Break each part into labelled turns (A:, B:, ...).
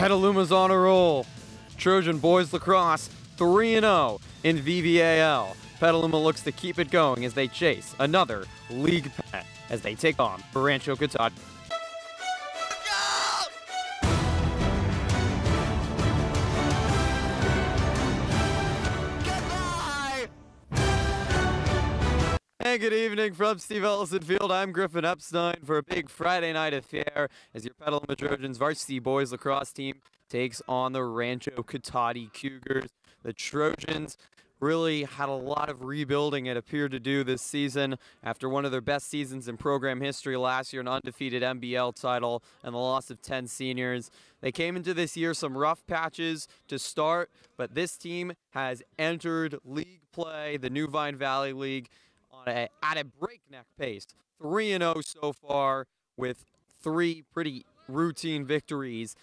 A: Petaluma's on a roll. Trojan Boys Lacrosse 3-0 in VVAL. Petaluma looks to keep it going as they chase another league pennant as they take on Rancho Cotate. Hey, good evening from Steve Ellison Field. I'm Griffin Epstein for a big Friday night affair as your Petaluma Trojans Varsity Boys Lacrosse team takes on the Rancho Cotate Cougars. The Trojans really had a lot of rebuilding, it appeared to do, this season after one of their best seasons in program history last year, an undefeated NBL title and the loss of 10 seniors. They came into this year some rough patches to start, but this team has entered league play, the New Vine Valley League, at a breakneck pace. 3-0 so far with 3 pretty routine victories.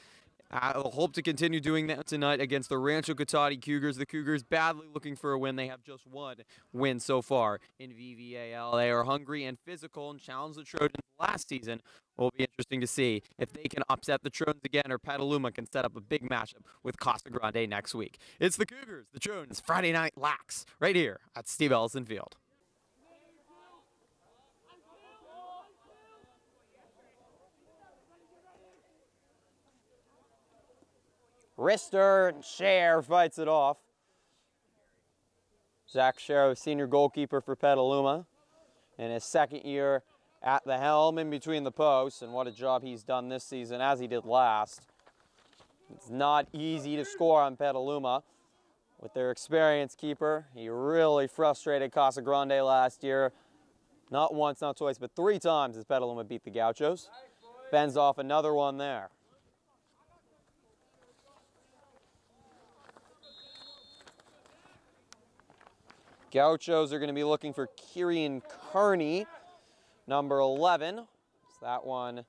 A: I'll hope to continue doing that tonight against the Rancho Cotate Cougars. The Cougars badly looking for a win. They have just one win so far in VVAL. They are hungry and physical and challenged the Trojans last season. It will be interesting to see if they can upset the Trojans again or Petaluma can set up a big matchup with Casa Grande next week. It's the Cougars, the Trojans, Friday Night Lax, right here at Steve Ellison Field. Rister and Scher fights it off. Zach Scher, senior goalkeeper for Petaluma, in his second year at the helm in between the posts, and what a job he's done this season as he did last. It's not easy to score on Petaluma with their experienced keeper. He really frustrated Casa Grande last year. Not once, not twice, but 3 times as Petaluma beat the Gauchos. Fends off another one there. Gauchos are going to be looking for Kieran Kearney, number 11. It's that one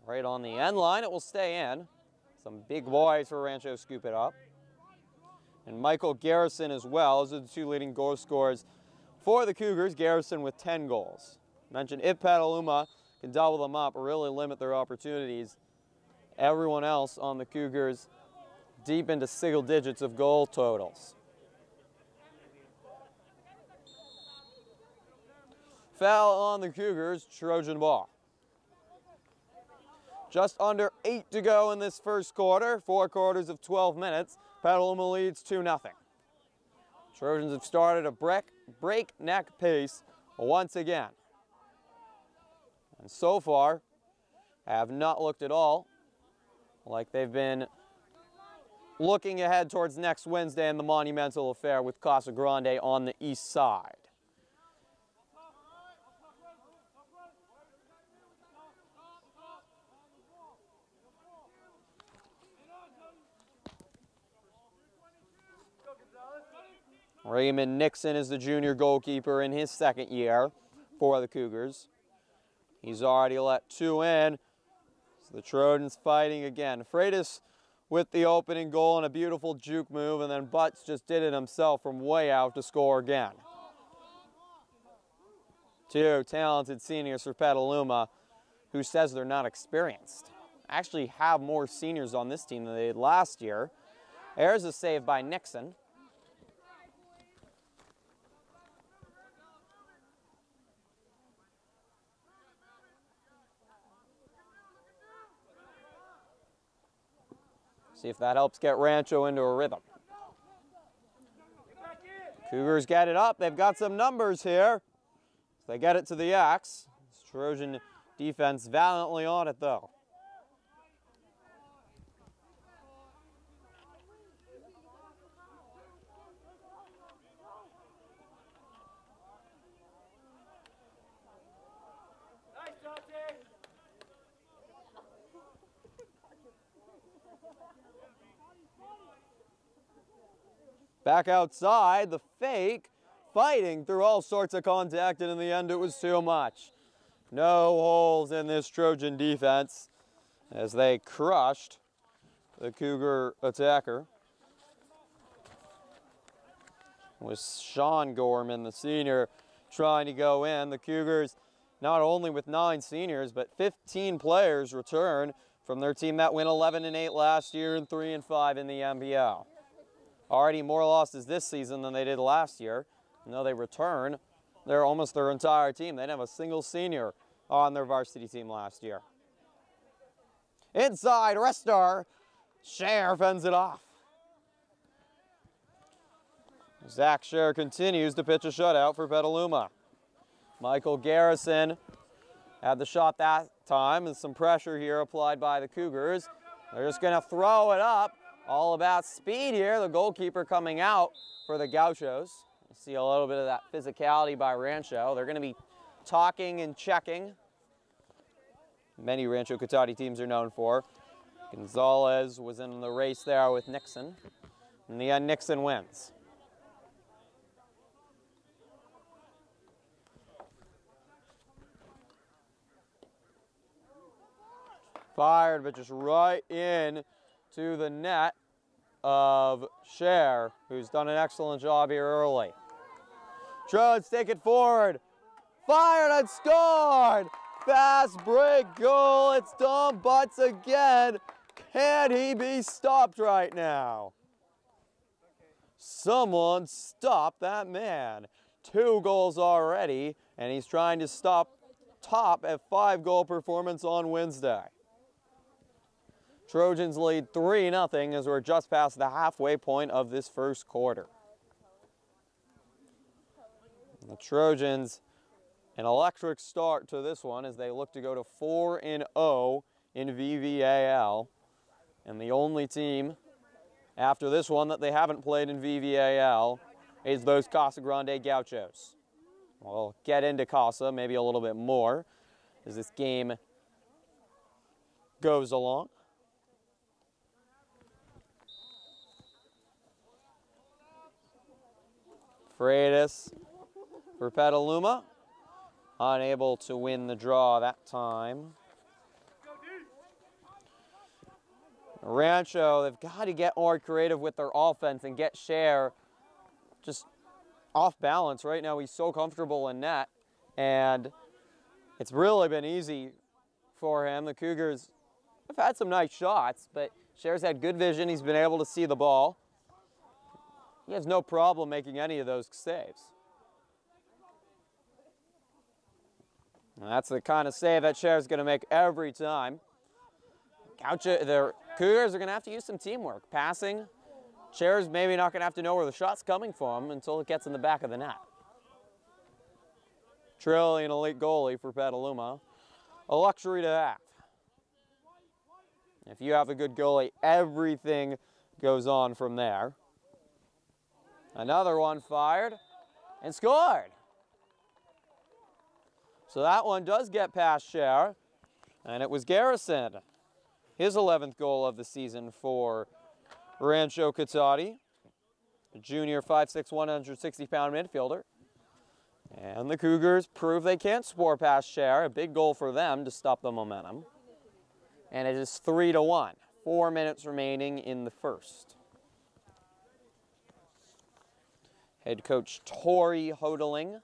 A: right on the end line. It will stay in. Some big boys for Rancho scoop it up. And Michael Garrison as well. Those are the 2 leading goal scorers for the Cougars. Garrison with 10 goals. Mentioned if Petaluma can double them up or really limit their opportunities, everyone else on the Cougars deep into single digits of goal totals. Foul on the Cougars, Trojan ball. Just under 8 to go in this first quarter, 4 quarters of 12 minutes. Petaluma leads 2-0. Trojans have started a breakneck pace once again. And so far, have not looked at all like they've been looking ahead towards next Wednesday in the monumental affair with Casa Grande on the east side. Raymond Nixon is the junior goalkeeper in his second year for the Cougars. He's already let 2 in. So the Trojans fighting again. Freitas with the opening goal and a beautiful juke move, and then Butts just did it himself from way out to score again. 2 talented seniors for Petaluma, who says they're not experienced. Actually have more seniors on this team than they did last year. There's a save by Nixon. See if that helps get Rancho into a rhythm. Cougars get it up. They've got some numbers here. They get it to the X. Trojan defense valiantly on it, though. Back outside, the fake, fighting through all sorts of contact, and in the end it was too much. No holes in this Trojan defense as they crushed the Cougar attacker. It was Sean Gorman, the senior, trying to go in. The Cougars, not only with 9 seniors, but 15 players return from their team that went 11-8 last year and 3-5 in the NBL. Already more losses this season than they did last year. Now they return. They're almost their entire team. They didn't have a single senior on their varsity team last year. Inside, Restar. Scher fends it off. Zach Scher continues to pitch a shutout for Petaluma. Michael Garrison had the shot that time, and some pressure here applied by the Cougars. They're just going to throw it up. All about speed here. The goalkeeper coming out for the Gauchos. You see a little bit of that physicality by Rancho. They're going to be talking and checking. Many Rancho Cotate teams are known for. Gonzalez was in the race there with Nixon. In the end, Nixon wins. Fired, but just right in to the net of Scher, who's done an excellent job here early. Trojans take it forward. Fired and scored! Fast break goal. It's Dom Butts again. Can he be stopped right now? Someone stop that man. 2 goals already, and he's trying to top a 5-goal performance on Wednesday. Trojans lead 3-0 as we're just past the halfway point of this first quarter. The Trojans, an electric start to this one as they look to go to 4-0 in VVAL. And the only team after this one that they haven't played in VVAL is those Casa Grande Gauchos. We'll get into Casa maybe a little bit more as this game goes along. Freitas for Petaluma, unable to win the draw that time. Rancho, they've got to get more creative with their offense and get Scher just off balance. Right now he's so comfortable in net, and it's really been easy for him. The Cougars have had some nice shots, but Scher's had good vision. He's been able to see the ball. He has no problem making any of those saves. And that's the kind of save that Scher's going to make every time. The Cougars are going to have to use some teamwork. Passing, Scher's maybe not going to have to know where the shot's coming from until it gets in the back of the net. Truly an elite goalie for Petaluma. A luxury to have. If you have a good goalie, everything goes on from there. Another one fired and scored. So that one does get past Scher, and it was Garrison. His 11th goal of the season for Rancho Cotate, a junior 5'6", 160-pound midfielder. And the Cougars prove they can't score past Scher. A big goal for them to stop the momentum. And it is 3-1. 4 minutes remaining in the first. Head coach Tori Hodeling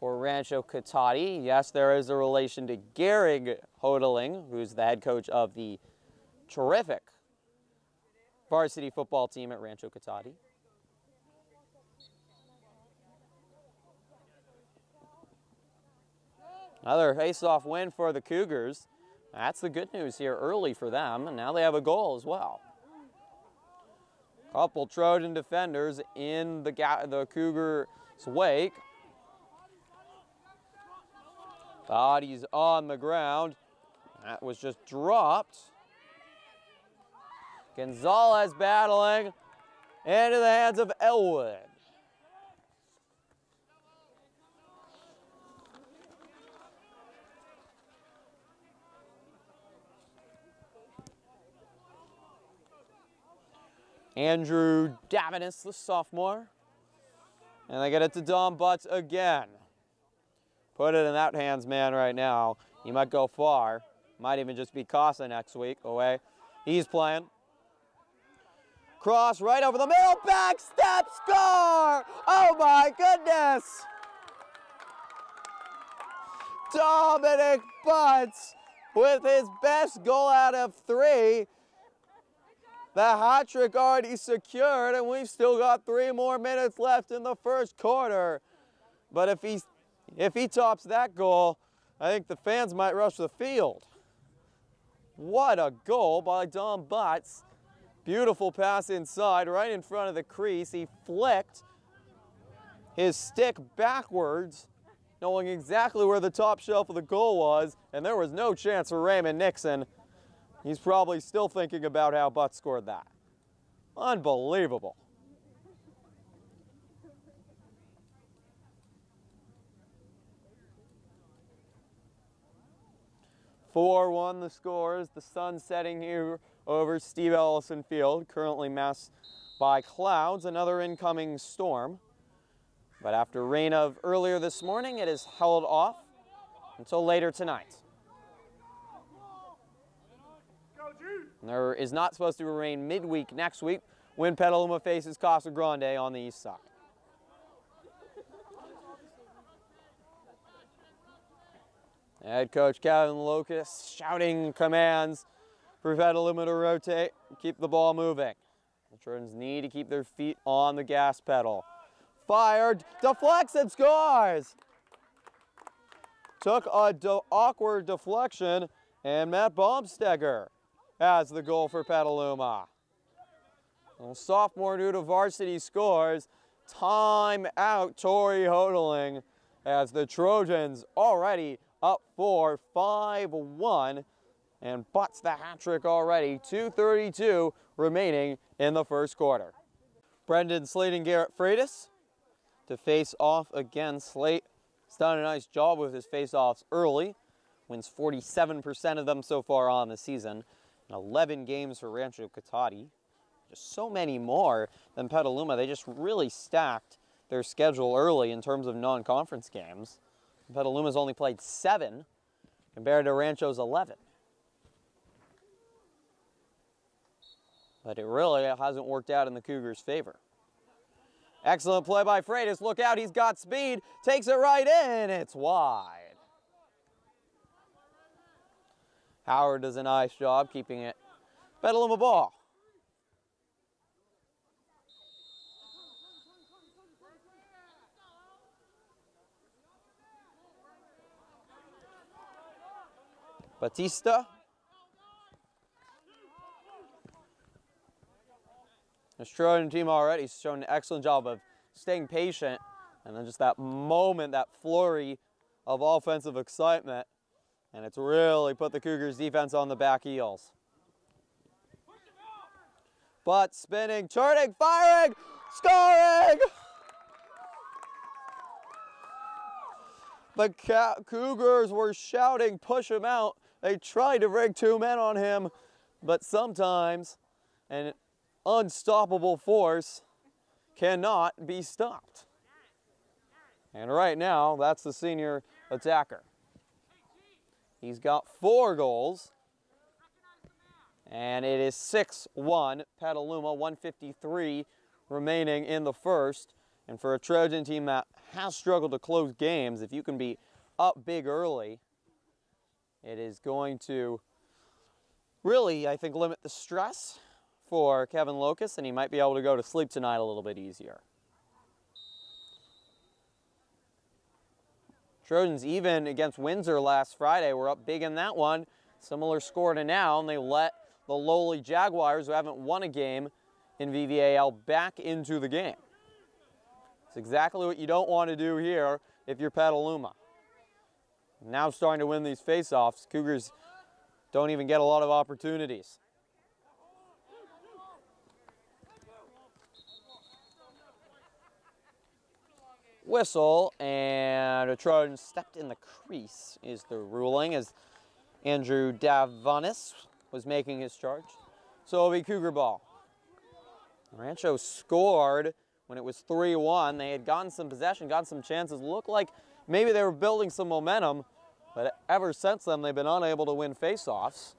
A: for Rancho Cotate. Yes, there is a relation to Gehrig Hodeling, who's the head coach of the terrific varsity football team at Rancho Cotate. Another face-off win for the Cougars. That's the good news here early for them, and now they have a goal as well. Couple Trojan defenders in the Cougars' wake. Body's on the ground. That was just dropped. Gonzalez battling into the hands of Elwood. Andrew Davinis, the sophomore. And they get it to Dom Butts again. Put it in that hands man right now. He might go far. Might even just be Casa next week away. He's playing. Cross right over the middle, back step, score! Oh my goodness! Dominic Butts with his best goal out of 3. The hat trick already secured, and we've still got 3 more minutes left in the first quarter. But if he tops that goal, I think the fans might rush the field. What a goal by Dom Butts. Beautiful pass inside, right in front of the crease. He flicked his stick backwards, knowing exactly where the top shelf of the goal was, and there was no chance for Raymond Nixon. He's probably still thinking about how Butts scored that. Unbelievable. (4-1) the scores. The sun setting here over Steve Ellison Field, currently masked by clouds, another incoming storm. But after rain of earlier this morning, it is held off until later tonight. And there is not supposed to be rain midweek next week when Petaluma faces Casa Grande on the east side. Head coach Kevin Locust shouting commands for Petaluma to rotate, keep the ball moving. The Trojans need to keep their feet on the gas pedal. Fired, deflects and scores! Took a awkward deflection, and Matt Baumstegger has the goal for Petaluma. Well, sophomore new to varsity scores. Time out, Tori Hodling, as the Trojans already up 5-1, and Butts the hat trick already. 2:32 remaining in the first quarter. Brendan Slate and Garrett Freitas to face off again. Slate has done a nice job with his face-offs early. Wins 47% of them so far on the season. And 11 games for Rancho Cotate. Just so many more than Petaluma. They just really stacked their schedule early in terms of non-conference games. Petaluma's only played 7 compared to Rancho's 11. But it really hasn't worked out in the Cougars' favor. Excellent play by Freitas. Look out, he's got speed. Takes it right in. It's wide. Howard does a nice job keeping it Petaluma ball. Batista. The Trojan team already has shown an excellent job of staying patient, and then just that moment, that flurry of offensive excitement, and it's really put the Cougars defense on the back heels. But spinning, turning, firing, scoring! The Cougars were shouting, push him out. They tried to bring 2 men on him, but sometimes an unstoppable force cannot be stopped. And right now, that's the senior attacker. He's got 4 goals, and it is 6-1 Petaluma, 1:53 remaining in the first. And for a Trojan team that has struggled to close games, if you can be up big early, it is going to really, I think, limit the stress for Kevin Locust, and he might be able to go to sleep tonight a little bit easier. Trojans, even against Windsor last Friday, were up big in that one. Similar score to now, and they let the lowly Jaguars, who haven't won a game in VVAL, back into the game. It's exactly what you don't want to do here if you're Petaluma. Now starting to win these face-offs, Cougars don't even get a lot of opportunities. Whistle, and a Trojan stepped in the crease is the ruling, as Andrew Davonis was making his charge. So it'll be Cougar ball. Rancho scored when it was 3-1. They had gotten some possession, gotten some chances. Looked like maybe they were building some momentum, but ever since then they've been unable to win faceoffs.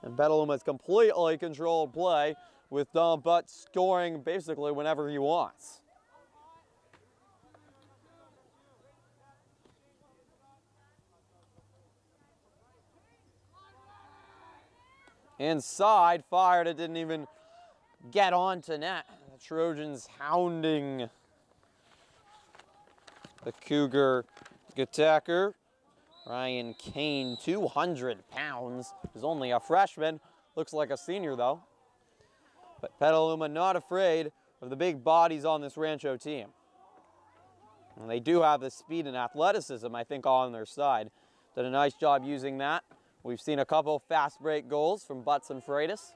A: And Petaluma has completely controlled play, with Dom Butts scoring basically whenever he wants. Inside, fired. It didn't even get onto net. The Trojans hounding the Cougar attacker. Ryan Kane, 200 pounds. He's only a freshman. Looks like a senior, though. But Petaluma not afraid of the big bodies on this Rancho team. And they do have the speed and athleticism, I think, on their side. Did a nice job using that. We've seen a couple fast break goals from Butts and Freitas.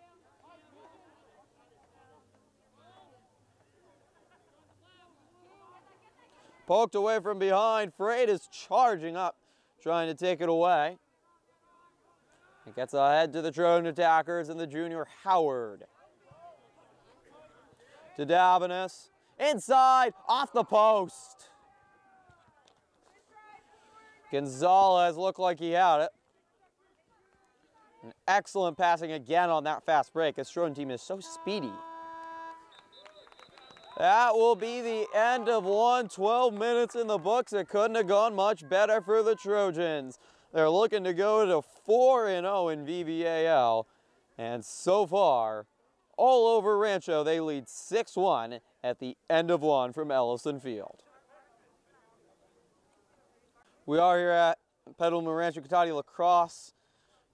A: Poked away from behind. Freitas charging up, trying to take it away. It gets ahead to the Trojan attackers and the junior Howard. To Davinas. Inside, off the post. Gonzalez looked like he had it. An excellent passing again on that fast break. This Trojan team is so speedy. That will be the end of one. 12 minutes in the books. It couldn't have gone much better for the Trojans. They're looking to go to 4-0 in VVAL. And so far, all over Rancho, they lead 6-1 at the end of one from Ellison Field. We are here at Petaluma Rancho Cotate Lacrosse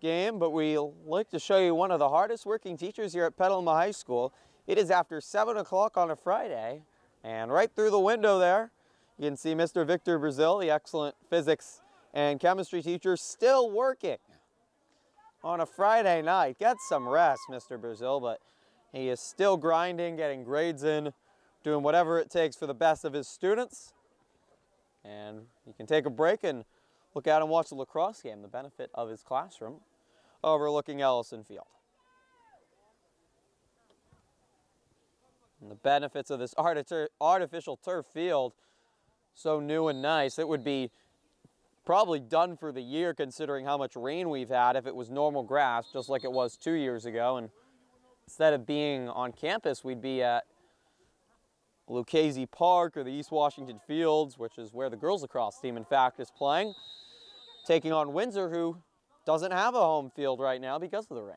A: game, but we like to show you one of the hardest working teachers here at Petaluma High School. It is after 7 o'clock on a Friday, and right through the window there, you can see Mr. Victor Brazil, the excellent physics and chemistry teacher, still working on a Friday night. Get some rest, Mr. Brazil, but he is still grinding, getting grades in, doing whatever it takes for the best of his students. And you can take a break and look out and watch the lacrosse game, the benefit of his classroom, overlooking Ellison Field. And the benefits of this artificial turf field, so new and nice. It would be probably done for the year considering how much rain we've had if it was normal grass, just like it was 2 years ago. And instead of being on campus, we'd be at Lucchese Park or the East Washington Fields, which is where the girls lacrosse team, in fact, is playing, taking on Windsor, who doesn't have a home field right now because of the rain.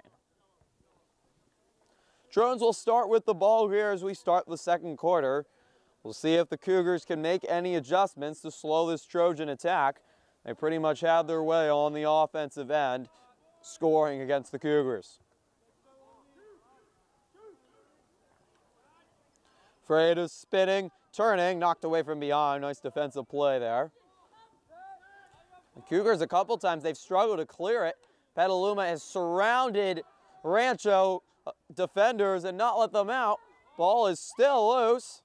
A: Trojans will start with the ball here as we start the second quarter. We'll see if the Cougars can make any adjustments to slow this Trojan attack. They pretty much had their way on the offensive end, scoring against the Cougars. Freitas spinning, turning, knocked away from behind. Nice defensive play there. The Cougars, a couple times, they've struggled to clear it. Petaluma has surrounded Rancho defenders and not let them out. Ball is still loose.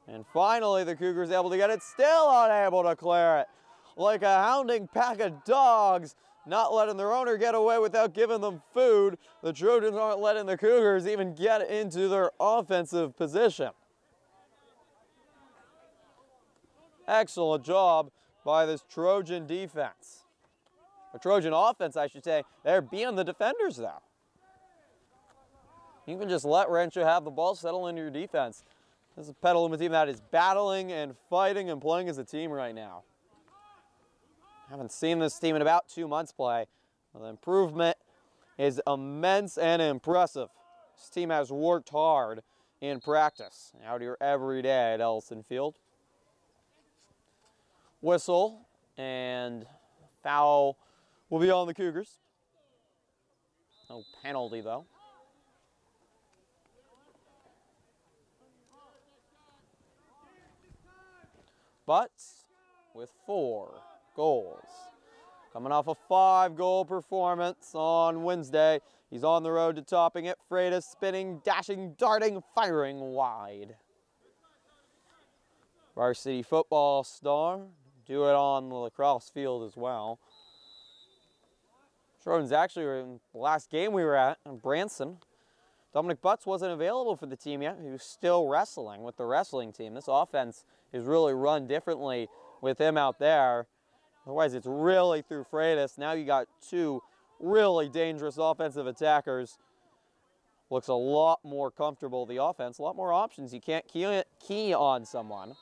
A: And finally, the Cougars able to get it, still unable to clear it. Like a hounding pack of dogs, not letting their owner get away without giving them food. The Trojans aren't letting the Cougars even get into their offensive position. Excellent job by this Trojan defense. Or Trojan offense, I should say. They're being the defenders, though. You can just let Rancho have the ball, settle into your defense. This is a Petaluma team that is battling and fighting and playing as a team right now. Haven't seen this team in about 2 months play. The improvement is immense and impressive. This team has worked hard in practice, out here every day at Ellison Field. Whistle and foul will be on the Cougars. No penalty, though. Butts with 4 goals. Coming off a 5-goal performance on Wednesday. He's on the road to topping it. Freitas spinning, dashing, darting, firing wide. Varsity football star. Do it on the lacrosse field as well. Trojans actually were in the last game we were at in Branson. Dominic Butts wasn't available for the team yet. He was still wrestling with the wrestling team. This offense is really run differently with him out there. Otherwise, it's really through Freitas. Now you got 2 really dangerous offensive attackers. Looks a lot more comfortable, the offense. A lot more options. You can't key on someone.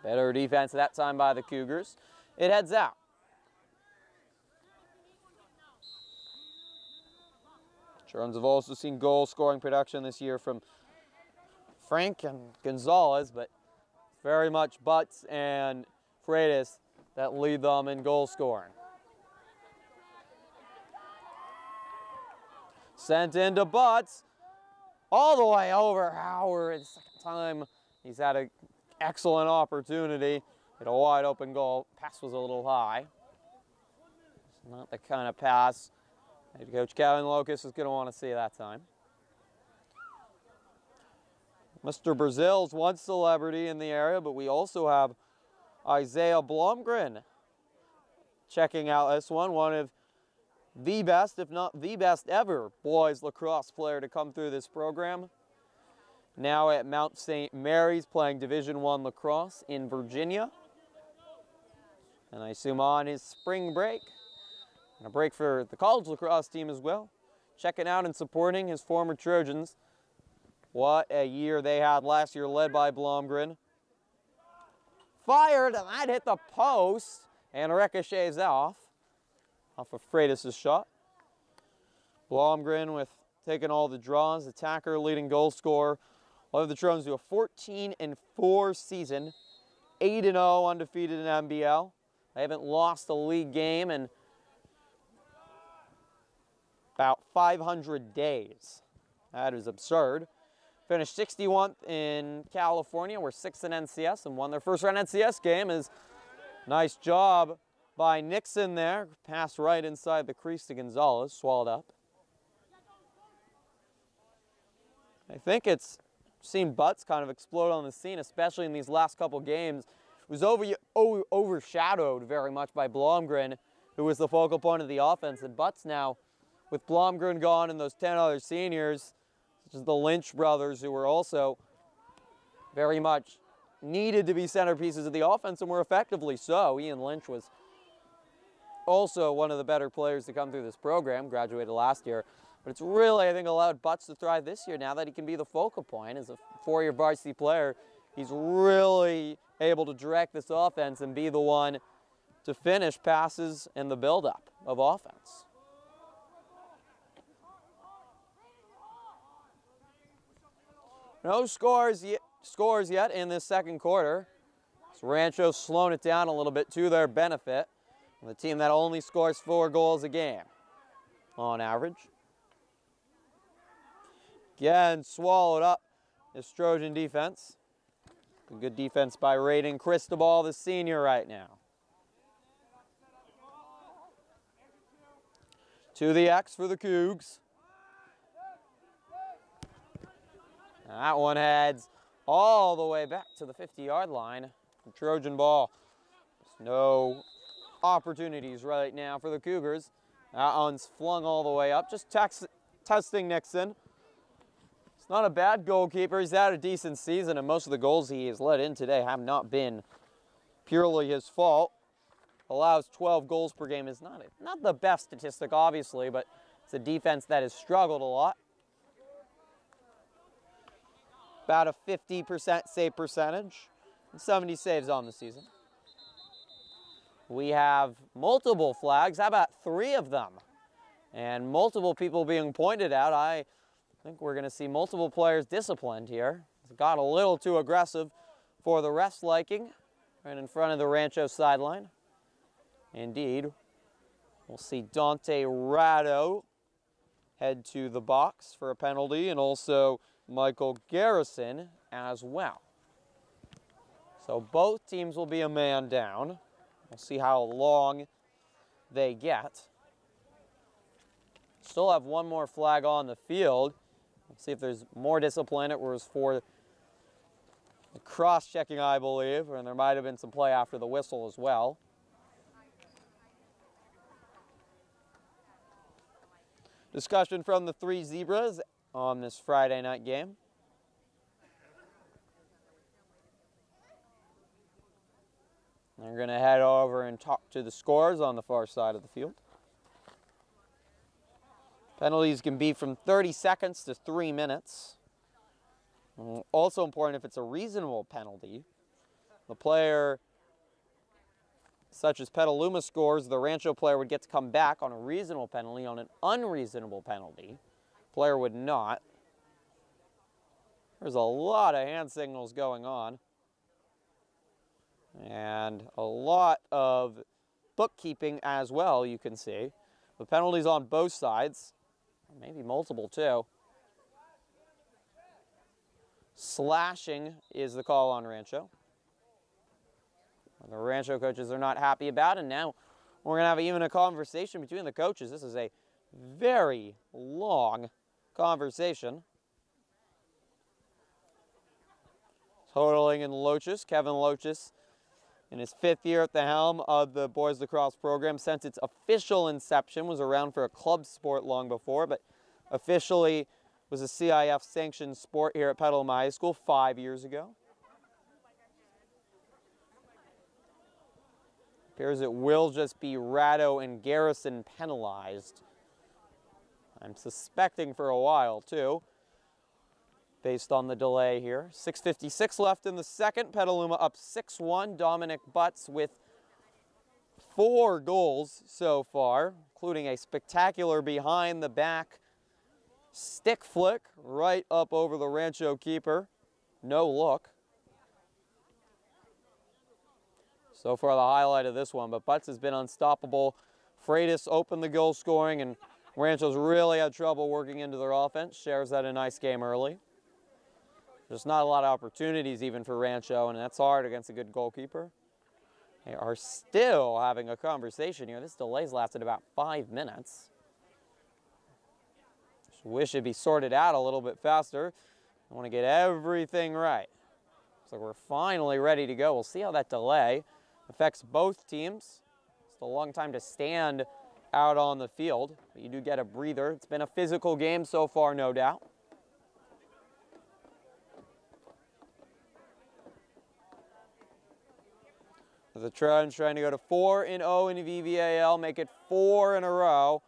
A: Better defense that time by the Cougars. It heads out. Trojans have also seen goal-scoring production this year from Frank and Gonzalez, but very much Butts and Freitas that lead them in goal-scoring. Sent into Butts, all the way over Howard. Second time he's had an excellent opportunity. Hit a wide open goal. Pass was a little high. It's not the kind of pass head coach Kevin Locust is going to want to see that time. Mr. Brazil's one celebrity in the area, but we also have Isaiah Blomgren checking out this one. One of the best, if not the best ever, boys lacrosse player to come through this program. Now at Mount St. Mary's playing Division I lacrosse in Virginia. And I assume on his spring break. And a break for the college lacrosse team as well. Checking out and supporting his former Trojans. What a year they had last year, led by Blomgren. Fired, and that hit the post, and ricochets off of Freitas' shot. Blomgren with taking all the draws, attacker, leading goal scorer. We'll have the Trojans do a 14-4 season, 8-0 undefeated in MBL. They haven't lost a league game in about 500 days. That is absurd. Finished 61st in California. We're 6th in NCS and won their first round NCS game. Is nice job by Nixon there. Passed right inside the crease to Gonzalez, swallowed up. I think it's seen Butts kind of explode on the scene, especially in these last couple games. It was overshadowed very much by Blomgren, who was the focal point of the offense. And Butts now, with Blomgren gone and those 10 other seniors, such as the Lynch brothers, who were also very much needed to be centerpieces of the offense and were effectively so. Ian Lynch was also one of the better players to come through this program, graduated last year. But it's really, I think, allowed Butts to thrive this year now that he can be the focal point. As a four-year varsity player, he's really able to direct this offense and be the one to finish passes and the buildup of offense. No scores yet in this second quarter. So Rancho's slowing it down a little bit to their benefit. The team that only scores 4 goals a game on average. Again, swallowed up this Trojan defense. A good defense by Raiden Cristobal, the senior, right now. To the X for the Cougs. And that one heads all the way back to the 50-yard line. The Trojan ball. There's no opportunities right now for the Cougars. That one's flung all the way up. Just testing Nixon. It's not a bad goalkeeper. He's had a decent season, and most of the goals he has let in today have not been purely his fault. Allows 12 goals per game. Is not the best statistic, obviously, but it's a defense that has struggled a lot. About a 50% save percentage and 70 saves on the season. We have multiple flags. How about 3 of them? And multiple people being pointed out. I think we're going to see multiple players disciplined here. It's got a little too aggressive for the refs' liking, right in front of the Rancho sideline. Indeed, we'll see Dante Ratto head to the box for a penalty, and also Michael Garrison as well. So both teams will be a man down. We'll see how long they get. Still have one more flag on the field. We'll see if there's more discipline. It was for the cross-checking, I believe, and there might have been some play after the whistle as well. Discussion from the 3 Zebras on this Friday night game. They're going to head over and talk to the scores on the far side of the field. Penalties can be from 30 seconds to 3 minutes. Also important, if it's a reasonable penalty, the player, such as Petaluma scores, the Rancho player would get to come back on a reasonable penalty. On an unreasonable penalty, Player would not. There's a lot of hand signals going on. And a lot of bookkeeping as well, you can see. The penalties on both sides, maybe multiple too. Slashing is the call on Rancho. The Rancho coaches are not happy about, and now we're going to have even a conversation between the coaches. This is a very long conversation. Totaling in Loches, Kevin Loches, in his 5th year at the helm of the boys lacrosse program. Since its official inception, was around for a club sport long before, but officially was a CIF sanctioned sport here at Petaluma High School 5 years ago. Appears it will just be Ratto and Garrison penalized. I'm suspecting for a while too, based on the delay here. 6:56 left in the second. Petaluma up 6-1. Dominic Butts with 4 goals so far, including a spectacular behind the back stick flick right up over the Rancho keeper. No look. So far the highlight of this one, but Butts has been unstoppable. Freitas opened the goal scoring, and Rancho's really had trouble working into their offense. Shares had a nice game early. There's not a lot of opportunities even for Rancho, and that's hard against a good goalkeeper. They are still having a conversation here. This delay's lasted about 5 minutes. Just wish it'd be sorted out a little bit faster. I want to get everything right. Looks like we're finally ready to go. We'll see how that delay affects both teams. It's a long time to stand out on the field, but you do get a breather. It's been a physical game so far, no doubt. The Trojans trying to go to 4-0 in VVAL, make it 4 in a row,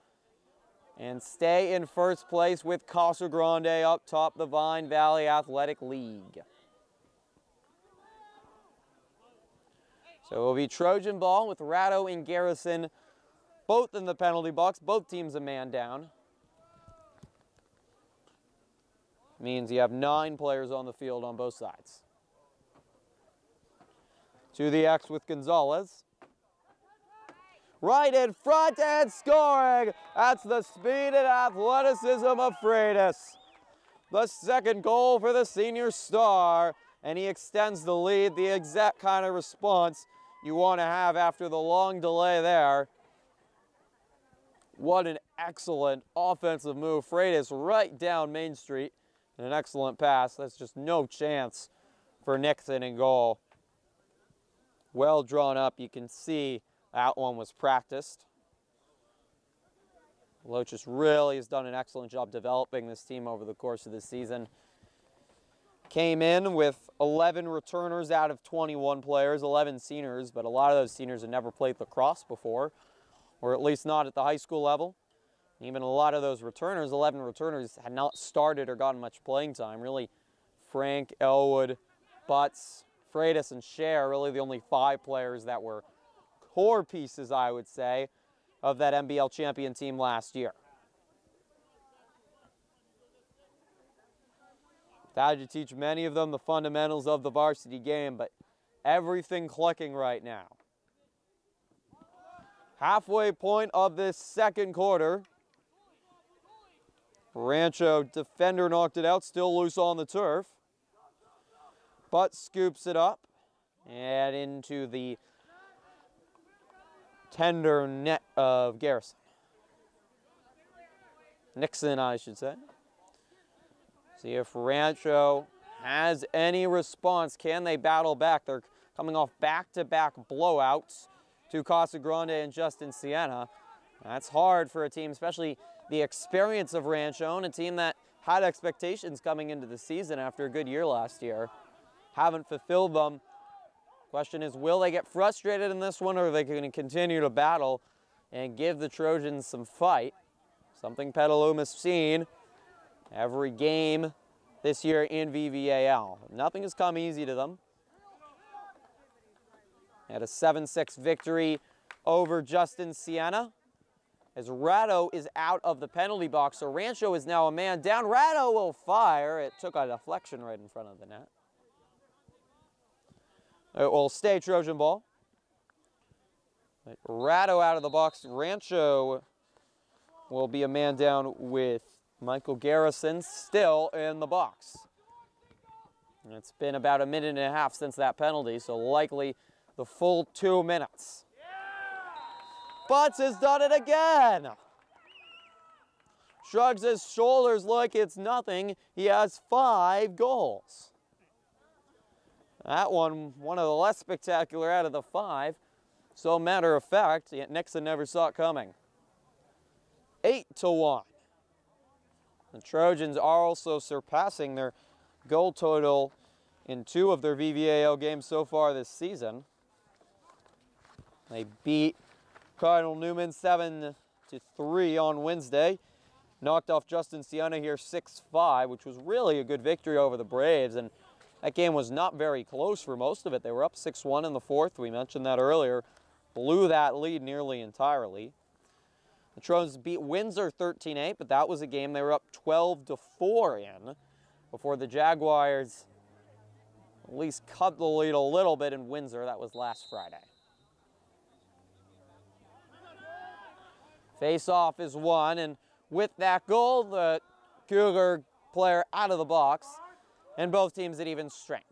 A: and stay in first place with Casa Grande up top the Vine Valley Athletic League. So it will be Trojan ball with Ratto and Garrison both in the penalty box, both teams a man down. Means you have 9 players on the field on both sides. To the X with Gonzalez. Right in front and scoring. That's the speed and athleticism of Freitas. The second goal for the senior star, and he extends the lead, the exact kind of response you want to have after the long delay there. What an excellent offensive move. Freitas right down Main Street, and an excellent pass. That's just no chance for Nixon in goal. Well drawn up. You can see that one was practiced. Loches really has done an excellent job developing this team over the course of the season. Came in with 11 returners out of 21 players, 11 seniors, but a lot of those seniors had never played lacrosse before, or at least not at the high school level. Even a lot of those returners, 11 returners, had not started or gotten much playing time. Really, Frank, Elwood, Butts, Freitas, and Cher, really the only 5 players that were core pieces, I would say, of that NBL champion team last year. Had to teach many of them the fundamentals of the varsity game, but everything clicking right now. Halfway point of this second quarter. Rancho defender knocked it out, still loose on the turf. But scoops it up and into the tender net of Garrison. Nixon, I should say. See if Rancho has any response. Can they battle back? They're coming off back-to-back blowouts to Casa Grande and Justin Siena. That's hard for a team, especially the experience of Rancho, and a team that had expectations coming into the season after a good year last year. Haven't fulfilled them. Question is, will they get frustrated in this one, or are they going to continue to battle and give the Trojans some fight? Something Petaluma's seen every game this year in VVAL. Nothing has come easy to them. Had a 7-6 victory over Justin Siena. as Ratto is out of the penalty box. So Rancho is now a man down. Ratto will fire. It took a deflection right in front of the net. It will stay Trojan ball. Ratto out of the box. Rancho will be a man down with Michael Garrison still in the box. And it's been about a minute and a half since that penalty, so likely the full 2 minutes. Butts has done it again. Shrugs his shoulders like it's nothing. He has 5 goals. That one of the less spectacular out of the 5. So matter of fact, Nixon never saw it coming. 8-1. The Trojans are also surpassing their goal total in 2 of their VVAL games so far this season. They beat Cardinal Newman 7-3 on Wednesday. Knocked off Justin Siena here 6-5, which was really a good victory over the Braves. And that game was not very close for most of it. They were up 6-1 in the 4th. We mentioned that earlier. Blew that lead nearly entirely. The Trojans beat Windsor 13-8, but that was a game they were up 12-4 in before the Jaguars at least cut the lead a little bit in Windsor. That was last Friday. Face-off is won, and with that goal, the Cougar player out of the box, and both teams at even strength.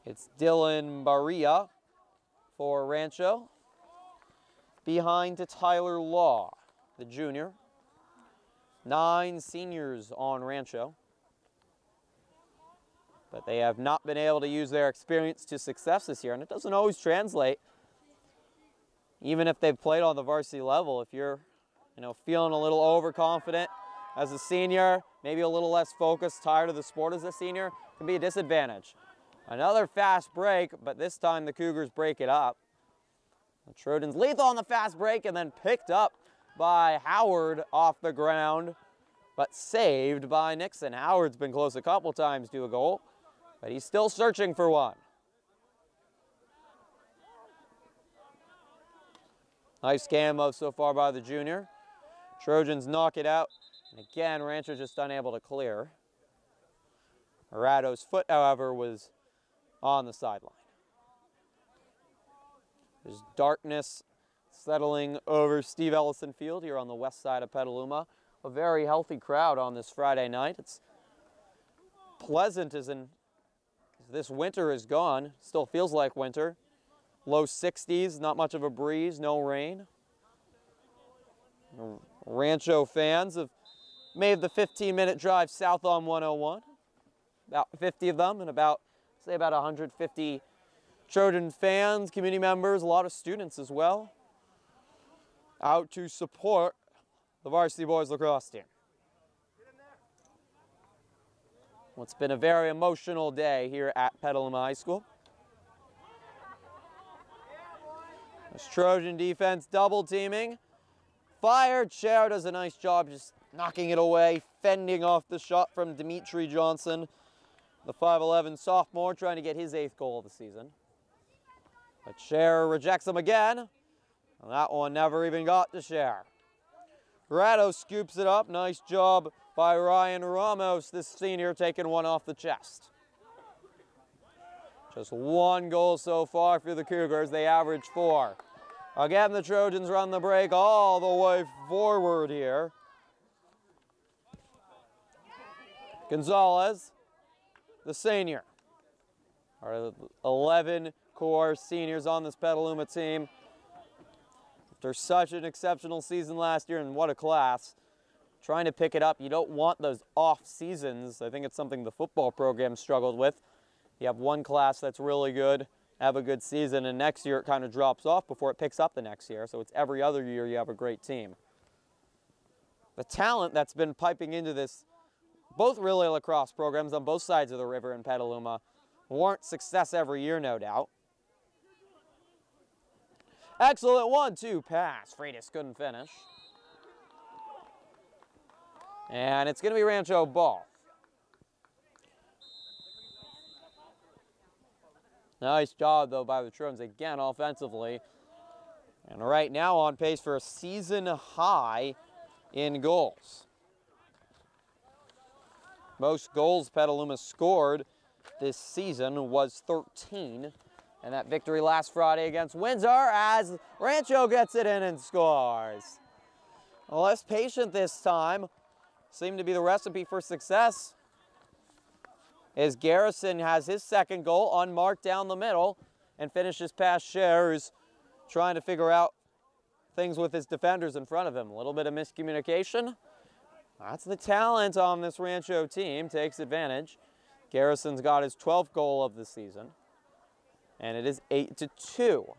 A: It's Dylan Barria for Rancho. Behind to Tyler Law, the junior. 9 seniors on Rancho. But they have not been able to use their experience to success this year, and it doesn't always translate. Even if they've played on the varsity level, if you're, feeling a little overconfident as a senior, maybe a little less focused, tired of the sport as a senior, it can be a disadvantage. Another fast break, but this time the Cougars break it up. The Trojans lethal on the fast break and then picked up by Howard off the ground, but saved by Nixon. Howard's been close a couple times to a goal, but he's still searching for one. Nice camo so far by the junior. Trojans knock it out, and again, Rancho just unable to clear. Ratto's foot, however, was on the sideline. There's darkness settling over Steve Ellison Field here on the west side of Petaluma. A very healthy crowd on this Friday night. It's pleasant as this winter is gone. Still feels like winter. Low 60s, not much of a breeze, no rain. Rancho fans have made the 15-minute drive south on 101. About 50 of them, and about 150 Trojan fans, community members, a lot of students as well, out to support the Varsity Boys Lacrosse team. Well, it's been a very emotional day here at Petaluma High School. This Trojan defense double teaming. Fire, Chair does a nice job just knocking it away, fending off the shot from Dimitri Johnson, the 5'11" sophomore, trying to get his 8th goal of the season. But Chair rejects him again, and that one never even got to Chair. Ratto scoops it up. Nice job by Ryan Ramos, this senior, taking one off the chest. Just 1 goal so far for the Cougars. They average 4. Again, the Trojans run the break all the way forward here. Gonzalez, the senior. Our 11 core seniors on this Petaluma team. After such an exceptional season last year, and what a class. Trying to pick it up, you don't want those off seasons. I think it's something the football program struggled with. You have one class that's really good, have a good season, and next year it kind of drops off before it picks up the next year. So it's every other year you have a great team. The talent that's been piping into this, both relay lacrosse programs on both sides of the river in Petaluma, warrant success every year, no doubt. Excellent 1-2 pass. Freitas couldn't finish. And it's going to be Rancho ball. Nice job, though, by the Trojans again offensively. And right now on pace for a season high in goals. Most goals Petaluma scored this season was 13. And that victory last Friday against Windsor as Rancho gets it in and scores. Less patient this time. Seemed to be the recipe for success. As Garrison has his second goal unmarked down the middle and finishes past Scher, who's trying to figure out things with his defenders in front of him. A little bit of miscommunication. That's the talent on this Rancho team. Takes advantage. Garrison's got his 12th goal of the season. And it is 8-2.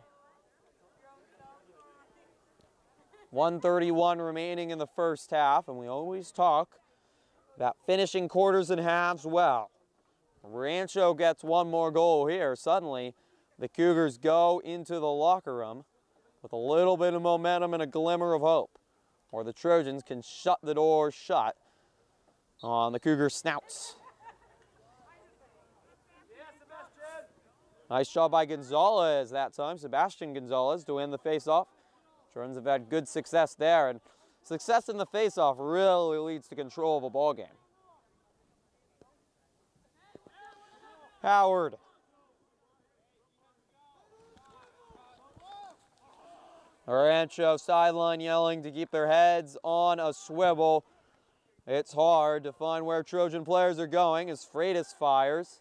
A: 1:31 remaining in the first half, and we always talk about finishing quarters and halves well. Rancho gets one more goal here. Suddenly, the Cougars go into the locker room with a little bit of momentum and a glimmer of hope, or the Trojans can shut the door shut on the Cougar snouts. Nice job by Gonzalez that time, Sebastian Gonzalez, to win the faceoff. Trojans have had good success there, and success in the faceoff really leads to control of a ball game. Howard. Rancho sideline yelling to keep their heads on a swivel. It's hard to find where Trojan players are going as Freitas fires.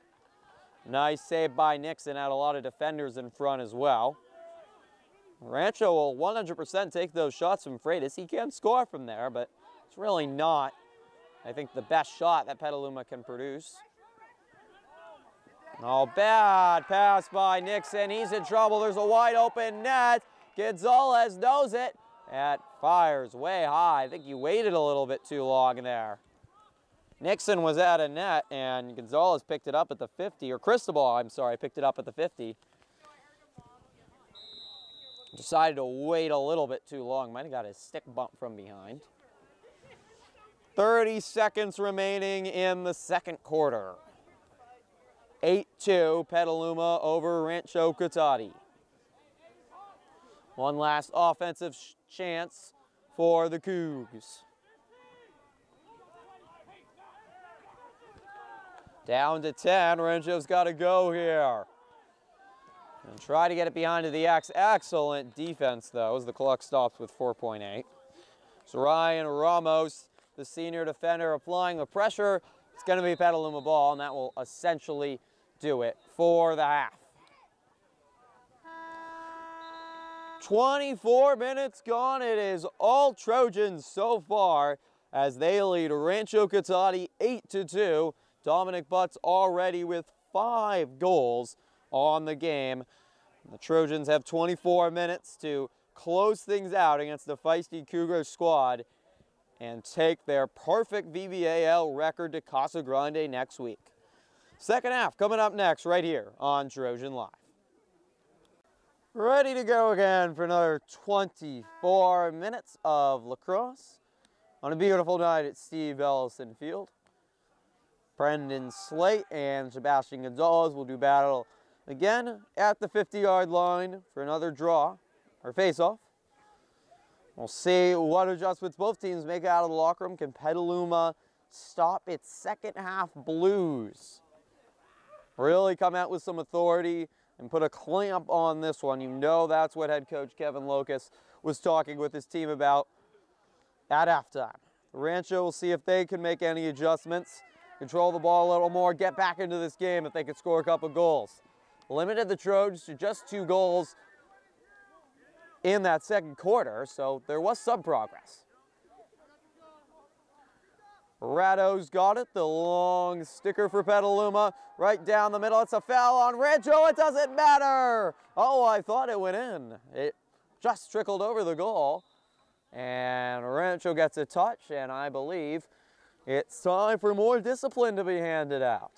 A: Nice save by Nixon, had a lot of defenders in front as well. Rancho will 100% take those shots from Freitas. He can score from there, but it's really not, I think, the best shot that Petaluma can produce. Oh, bad pass by Nixon. He's in trouble. There's a wide open net. Gonzalez knows it. That fires way high. I think he waited a little bit too long there. Nixon was at a net, and Gonzalez picked it up at the 50, or Cristobal, I'm sorry, picked it up at the 50. Decided to wait a little bit too long. Might have got a stick bump from behind. 30 seconds remaining in the second quarter. 8-2, Petaluma over Rancho Cotate. One last offensive chance for the Cougs. Down to 10, Rancho's got to go here. And try to get it behind to the X. Excellent defense, though, as the clock stops with 4.8. So Ryan Ramos, the senior defender, applying the pressure. It's going to be Petaluma ball, and that will essentially do it for the half. 24 minutes gone. It is all Trojans so far as they lead Rancho Cotate 8-2. Dominic Butts already with 5 goals on the game. The Trojans have 24 minutes to close things out against the feisty Cougar squad and take their perfect VVAL record to Casa Grande next week. Second half coming up next right here on Trojan Live. Ready to go again for another 24 minutes of lacrosse on a beautiful night at Steve Ellison Field. Brendan Slate and Sebastian Gonzalez will do battle again at the 50-yard line for another draw or face-off. We'll see what adjustments both teams make out of the locker room. Can Petaluma stop its second half blues? Really come out with some authority and put a clamp on this one. You know that's what head coach Kevin Locus was talking with his team about at halftime. Rancho will see if they can make any adjustments, control the ball a little more, get back into this game if they could score a couple goals. Limited the Trojans to just 2 goals in that second quarter, so there was some progress. Rado's got it, the long sticker for Petaluma, right down the middle. It's a foul on Rancho, it doesn't matter. Oh, I thought it went in. It just trickled over the goal, and Rancho gets a touch, and I believe it's time for more discipline to be handed out.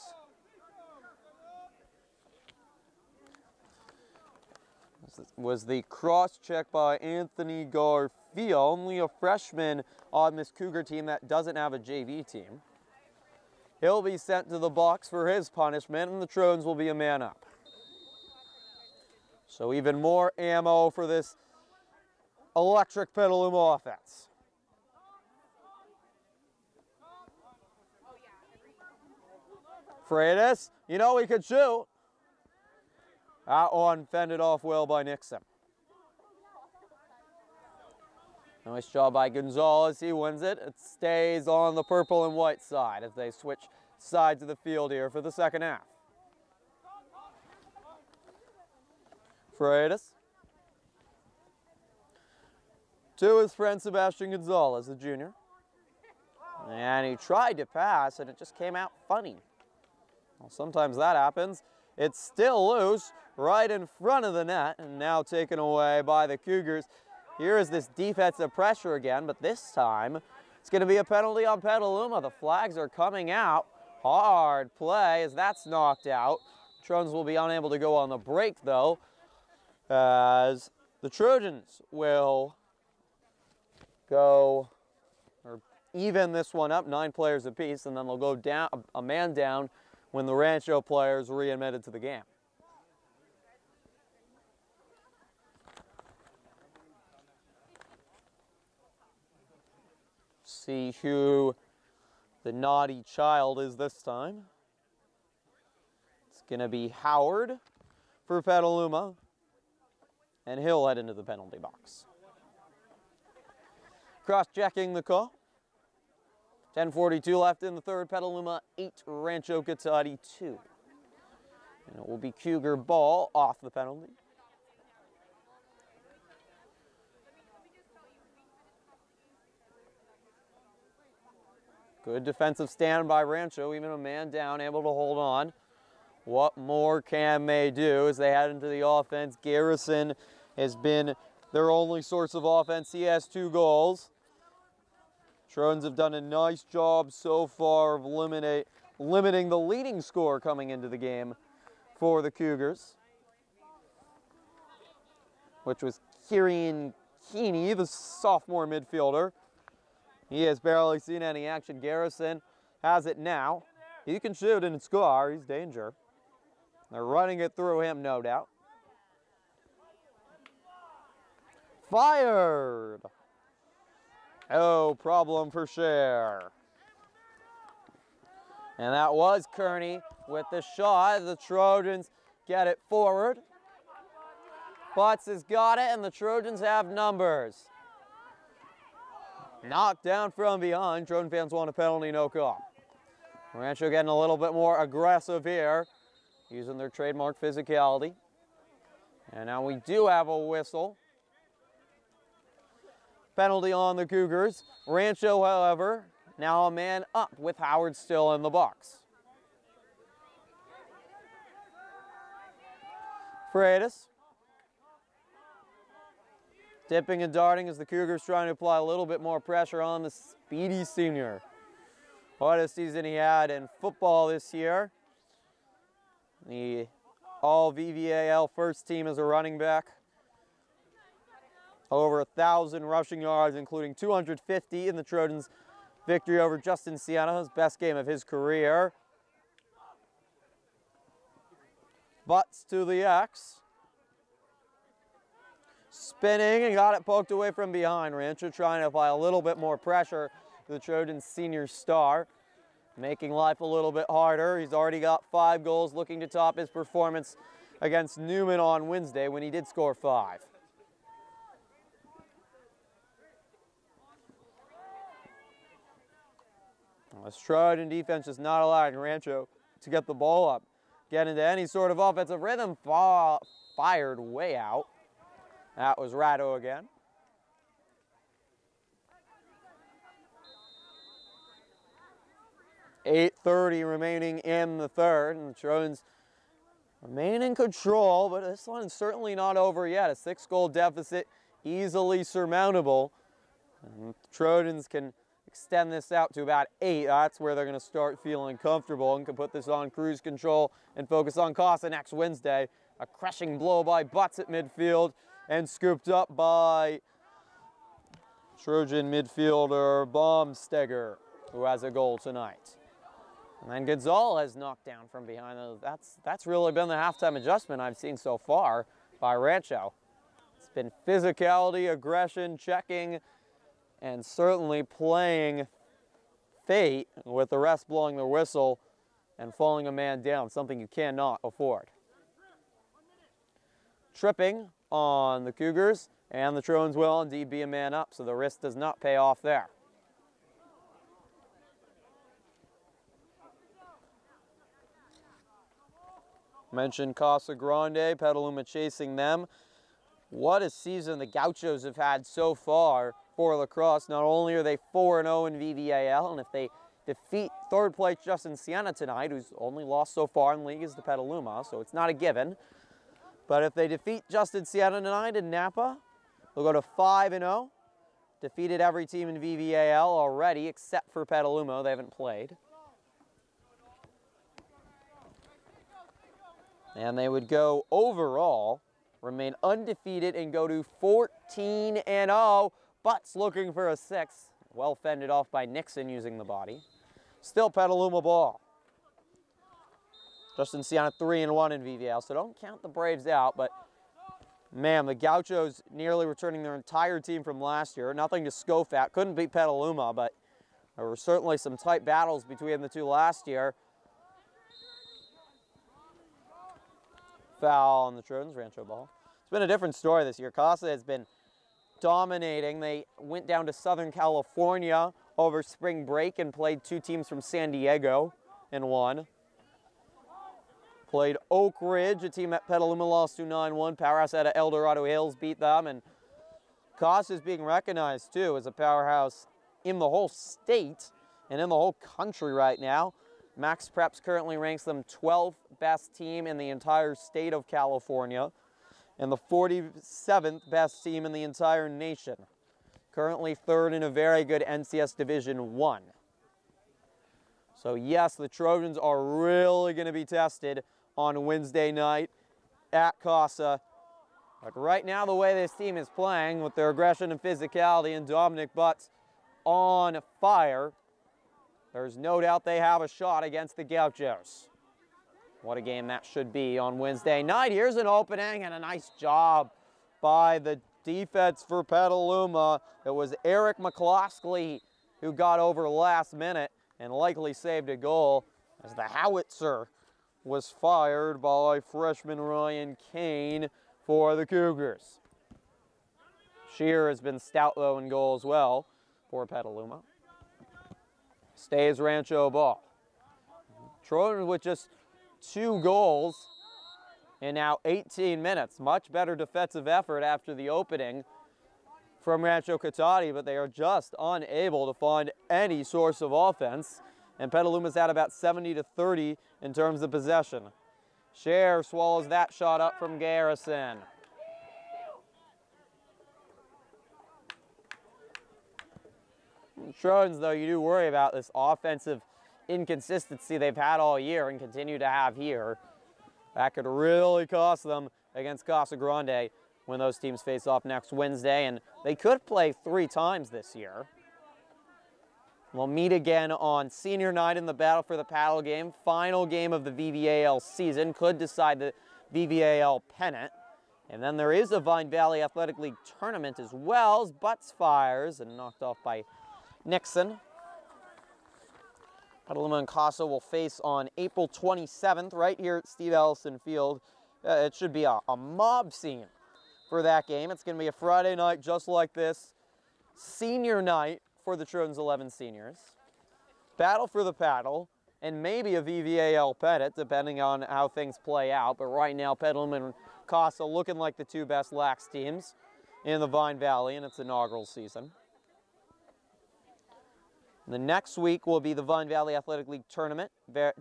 A: This was the cross check by Anthony Garfield, only a freshman on this Cougar team that doesn't have a JV team. He'll be sent to the box for his punishment, and the Trojans will be a man up. So even more ammo for this electric Petaluma offense. Freitas, you know he could shoot. That one fended off well by Nixon. Nice job by Gonzalez, he wins it. It stays on the purple and white side as they switch sides of the field here for the second half. Freitas. To his friend Sebastian Gonzalez, the junior. And he tried to pass and it just came out funny. Well, sometimes that happens. It's still loose right in front of the net and now taken away by the Cougars. Here is this defensive pressure again, but this time it's going to be a penalty on Petaluma. The flags are coming out. Hard play as that's knocked out. Trojans will be unable to go on the break though, as the Trojans will go or even this one up, 9 players apiece, and then they'll go down a man down when the Rancho players readmitted to the game. See who the naughty child is this time. It's going to be Howard for Petaluma, and he'll head into the penalty box. Cross-checking the call. 10:42 left in the third. Petaluma 8, Rancho Cotate 2. And it will be Cougar ball off the penalty. Good defensive stand by Rancho, even a man down, able to hold on. What more can they do as they head into the offense? Garrison has been their only source of offense. He has 2 goals. Trojans have done a nice job so far of limiting the leading score coming into the game for the Cougars, which was Kieran Keeney, the sophomore midfielder. He has barely seen any action. Garrison has it now. He can shoot and score. He's danger. They're running it through him, no doubt. Fired. Oh, problem for Cher. And that was Kearney with the shot. The Trojans get it forward. Butts has got it, and the Trojans have numbers. Knocked down from behind. Trojan fans want a penalty, no call. Rancho getting a little bit more aggressive here, using their trademark physicality. And now we do have a whistle. Penalty on the Cougars. Rancho, however, now a man up with Howard still in the box. Freitas. Dipping and darting as the Cougars trying to apply a little bit more pressure on the speedy senior. What a season he had in football this year. The all VVAL first team as a running back. Over 1,000 rushing yards, including 250 in the Trojans' victory over Justin Siena, his best game of his career. Butts to the X. Spinning and got it poked away from behind. Rancho trying to apply a little bit more pressure to the Trojans' senior star, making life a little bit harder. He's already got 5 goals, looking to top his performance against Newman on Wednesday when he did score 5. This Trojan defense is not allowing Rancho to get the ball up, get into any sort of offensive rhythm. Fired way out. That was Ratto again. .8:30 remaining in the third, and the Trojans remain in control, but this one is certainly not over yet. A 6-goal deficit, easily surmountable. And the Trojans can extend this out to about 8. That's where they're going to start feeling comfortable and can put this on cruise control and focus on Casa next Wednesday. A crushing blow by Butts at midfield and scooped up by Trojan midfielder Baumstegger, who has a goal tonight. And then Gonzalez knocked down from behind. That's really been the halftime adjustment I've seen so far. by Rancho. It's been physicality, aggression, checking, and certainly playing fate with the rest blowing the whistle and falling a man down, something you cannot afford. Tripping on the Cougars, and the Trojans will indeed be a man up, so the risk does not pay off there. Mentioned Casa Grande, Petaluma chasing them. What a season the Gauchos have had so far for lacrosse. Not only are they 4-0 in VVAL, and if they defeat third place Justin Siena tonight, who's only lost so far in league is the Petaluma, so it's not a given. But if they defeat Justin Siena tonight in Napa, they'll go to 5-0. Defeated every team in VVAL already except for Petaluma. They haven't played. And they would go overall, remain undefeated, and go to 14-0. Butts looking for a 6. Well fended off by Nixon using the body. Still Petaluma ball. Justin Siena 3-1 in VVAL, so don't count the Braves out, but man, the Gauchos nearly returning their entire team from last year. Nothing to scoff at. Couldn't beat Petaluma, but there were certainly some tight battles between the two last year. Foul on the Trojans, Rancho ball. It's been a different story this year. Casa has been dominating. They went down to Southern California over spring break and played two teams from San Diego and won. Played Oak Ridge, a team at Petaluma lost to 9-1. Powerhouse out of El Dorado Hills beat them, and Casa is being recognized too as a powerhouse in the whole state and in the whole country right now. Max Preps currently ranks them 12th best team in the entire state of California and the 47th best team in the entire nation. Currently third in a very good NCS Division I. So yes, the Trojans are really going to be tested on Wednesday night at Casa. But right now, the way this team is playing with their aggression and physicality and Dominic Butts on fire, there's no doubt they have a shot against the Gauchos. What a game that should be on Wednesday night. Here's an opening and a nice job by the defense for Petaluma. It was Eric McCloskey who got over last minute and likely saved a goal as the howitzer was fired by freshman Ryan Kane for the Cougars. Shear has been stout though in goal as well for Petaluma. Stays Rancho ball. Trojans with just 2 goals in now 18 minutes. Much better defensive effort after the opening from Rancho Cotate, but they are just unable to find any source of offense. And Petaluma's at about 70-30 in terms of possession. Scher swallows that shot up from Garrison. Trojans, though, you do worry about this offensive inconsistency they've had all year and continue to have here. That could really cost them against Casa Grande when those teams face off next Wednesday, and they could play 3 times this year. We'll meet again on senior night in the Battle for the Paddle game. Final game of the VVAL season. Could decide the VVAL pennant. And then there is a Vine Valley Athletic League tournament as well as Butts fires and knocked off by Nixon. Petaluma and Casa will face on April 27th right here at Steve Ellison Field. It should be a mob scene for that game. It's going to be a Friday night just like this. Senior night for the Trojans 11 seniors. Battle for the paddle, and maybe a VVAL pennant, depending on how things play out. But right now, Petaluma and Casa looking like the 2 best lax teams in the Vine Valley in its inaugural season. The next week will be the Vine Valley Athletic League tournament,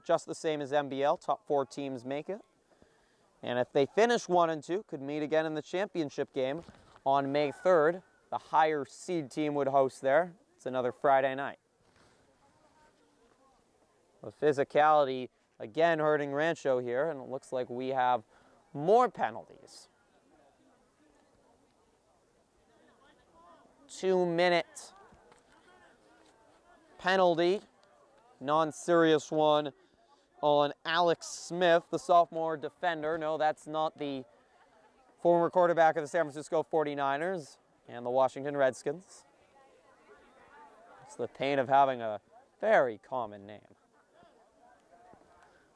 A: just the same as MBL. Top 4 teams make it. And if they finish 1 and 2, could meet again in the championship game on May 3rd. The higher seed team would host there. It's another Friday night. The physicality again hurting Rancho here, and it looks like we have more penalties. 2-minute penalty, non-serious one on Alex Smith, the sophomore defender. No, that's not the former quarterback of the San Francisco 49ers and the Washington Redskins. It's the pain of having a very common name.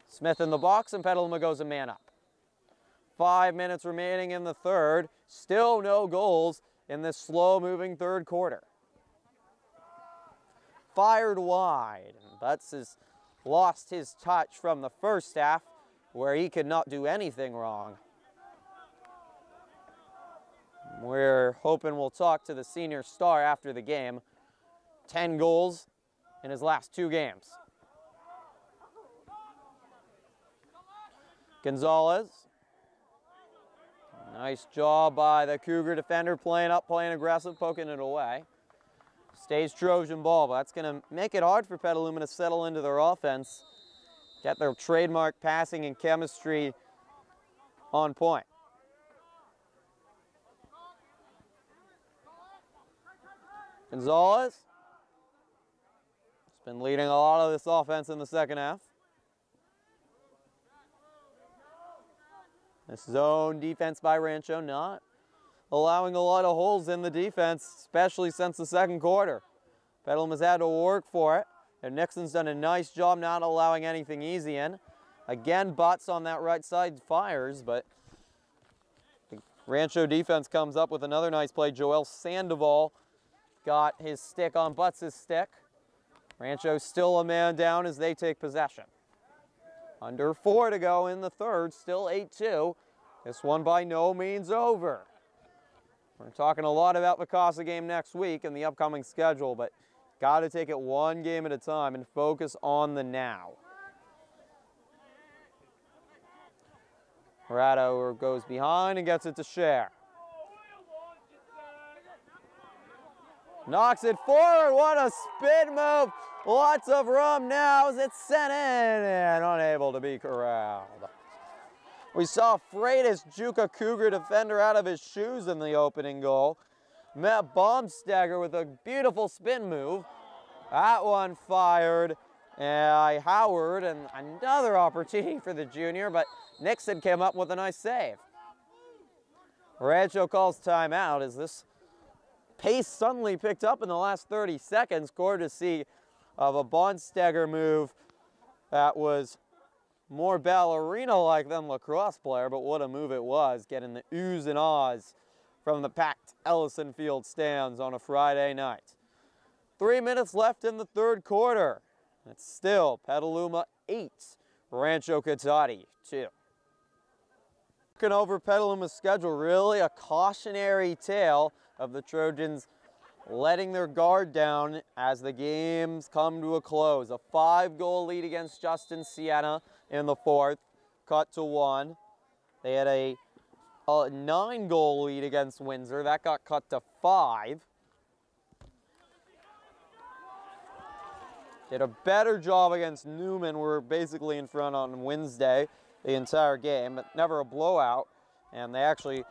A: Smith in the box, and Petaluma goes a man up. 5 minutes remaining in the third. Still no goals in this slow-moving third quarter. Fired wide. Butts has lost his touch from the first half, where he could not do anything wrong. We're hoping we'll talk to the senior star after the game. 10 goals in his last 2 games. Gonzalez. Nice job by the Cougar defender, playing up, playing aggressive, poking it away. Stays Trojan ball, but that's going to make it hard for Petaluma to settle into their offense, get their trademark passing and chemistry on point. Gonzalez has been leading a lot of this offense in the second half. This zone defense by Rancho not allowing a lot of holes in the defense, especially since the second quarter. Petaluma's had to work for it, and Nixon's done a nice job not allowing anything easy in. Again, Butts on that right side fires, but the Rancho defense comes up with another nice play. Joel Sandoval got his stick on Butts' stick. Rancho still a man down as they take possession. Under 4 to go in the third, still 8-2. This one by no means over. We're talking a lot about the Casa game next week and the upcoming schedule, but got to take it one game at a time and focus on the now. Corrado goes behind and gets it to Share. Knocks it forward, what a spin move. Lots of room now as it's sent in and unable to be corralled. We saw Freitas juke a Cougar defender out of his shoes in the opening goal. Matt Baumstagger with a beautiful spin move. That one fired by Howard, and another opportunity for the junior, but Nixon came up with a nice save. Rancho calls timeout as this pace suddenly picked up in the last 30 seconds, courtesy of a Baumstagger move that was more ballerina-like than lacrosse player, but what a move it was, getting the oohs and ahs from the packed Ellison Field stands on a Friday night. 3 minutes left in the third quarter. It's still Petaluma 8, Rancho Cotate 2. Looking over Petaluma's schedule, really a cautionary tale of the Trojans letting their guard down as the games come to a close. A 5-goal lead against Justin Siena in the fourth, cut to 1. They had a 9-goal lead against Windsor. That got cut to 5. Did a better job against Newman. We're basically in front on Wednesday the entire game, but never a blowout. And they actually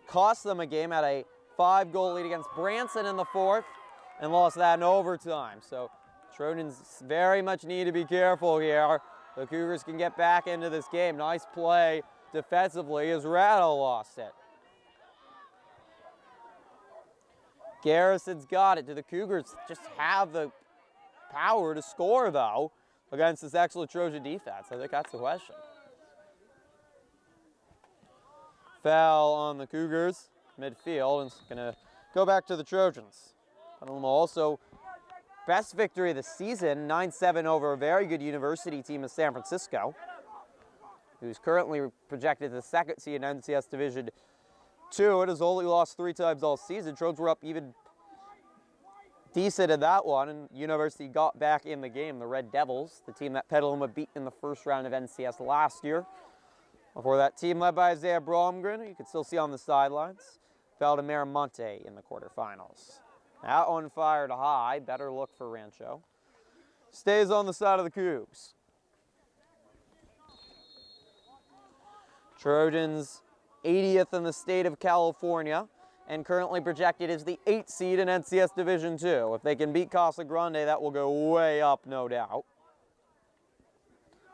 A: cost them a game at a 5-goal lead against Branson in the fourth and lost that in overtime. So Trojans very much need to be careful here. The Cougars can get back into this game. Nice play defensively as Rattle lost it. Garrison's got it. Do the Cougars just have the power to score, though, against this excellent Trojan defense? I think that's the question. Foul on the Cougars, midfield, and it's going to go back to the Trojans. Petaluma also best victory of the season, 9-7 over a very good university team of San Francisco, who's currently projected to the second seed in NCS Division II. It has only lost 3 times all season. Trojans were up even decent in that one, and University got back in the game. The Red Devils, the team that Petaluma beat in the first round of NCS last year. Before that, team led by Isaiah Bromgren, who you can still see on the sidelines, fell to Miramonte in the quarterfinals. That one fired high. Better look for Rancho. Stays on the side of the Cougs. Trojans 80th in the state of California and currently projected as the 8th seed in NCS Division II. If they can beat Casa Grande, that will go way up, no doubt.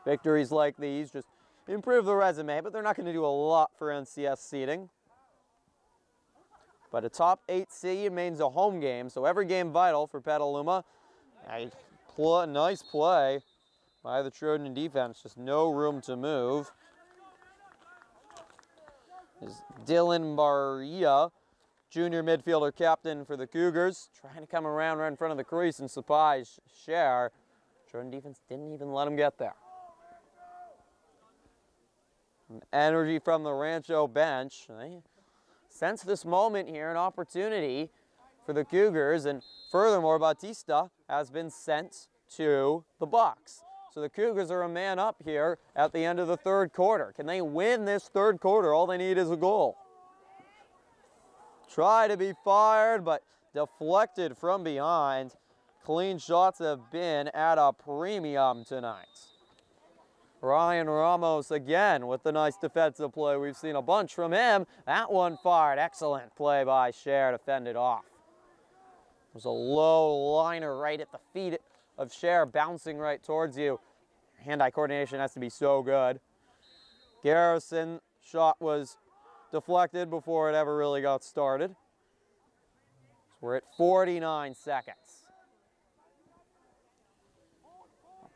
A: Victories like these just improve the resume, but they're not going to do a lot for NCS seeding. But a top 8 seed means a home game, so every game vital for Petaluma. Nice play by the Trojan defense, just no room to move. Is Dylan Barria, junior midfielder captain for the Cougars, trying to come around right in front of the crease and surprise Share. Trojan defense didn't even let him get there. Energy from the Rancho bench. They sense this moment here, an opportunity for the Cougars, and furthermore, Bautista has been sent to the box. So the Cougars are a man up here at the end of the third quarter. Can they win this third quarter? All they need is a goal. Try to be fired, but deflected from behind. Clean shots have been at a premium tonight. Ryan Ramos again with the nice defensive play. We've seen a bunch from him. That one fired. Excellent play by Cher to fend it off. It was a low liner right at the feet of Cher, bouncing right towards you. Hand-eye coordination has to be so good. Garrison shot was deflected before it ever really got started. So we're at 49 seconds.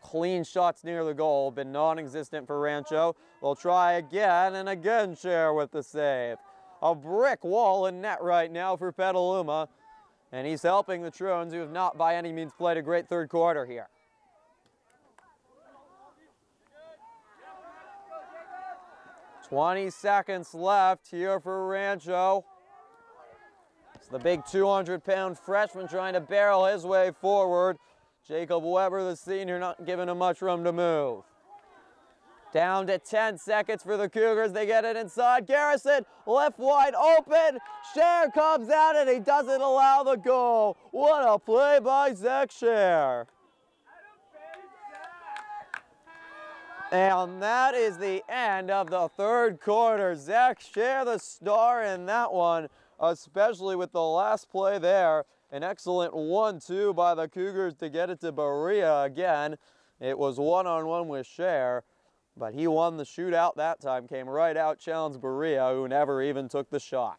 A: Clean shots near the goal, been non-existent for Rancho. They'll try again, and again Cher with the save. A brick wall in net right now for Petaluma, and he's helping the Trojans, who have not by any means played a great third quarter here. "20 seconds left here for Rancho. It's the big 200-pound freshman trying to barrel his way forward. Jacob Weber, the senior, not giving him much room to move. Down to 10 seconds for the Cougars. They get it inside. Garrison, left wide open. Cher comes out and he doesn't allow the goal. What a play by Zach Cher. And that is the end of the third quarter. Zach Cher, the star in that one, especially with the last play there. An excellent 1-2 by the Cougars to get it to Barria again. It was one-on-one with Cher, but he won the shootout that time. Came right out, challenged Barria, who never even took the shot.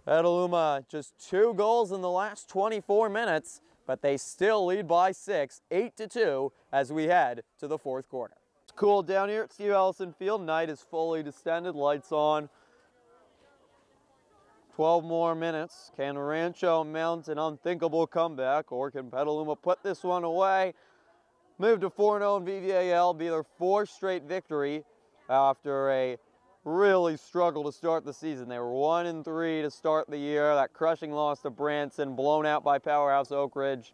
A: Petaluma just 2 goals in the last 24 minutes, but they still lead by 6, 8-2, as we head to the fourth quarter. It's cool down here at Steve Ellison Field. Night is fully descended, lights on. 12 more minutes. Can Rancho mount an unthinkable comeback, or can Petaluma put this one away? Move to 4-0 in VVAL, be their 4th straight victory after a really struggle to start the season. They were 1-3 to start the year. That crushing loss to Branson, blown out by powerhouse Oak Ridge.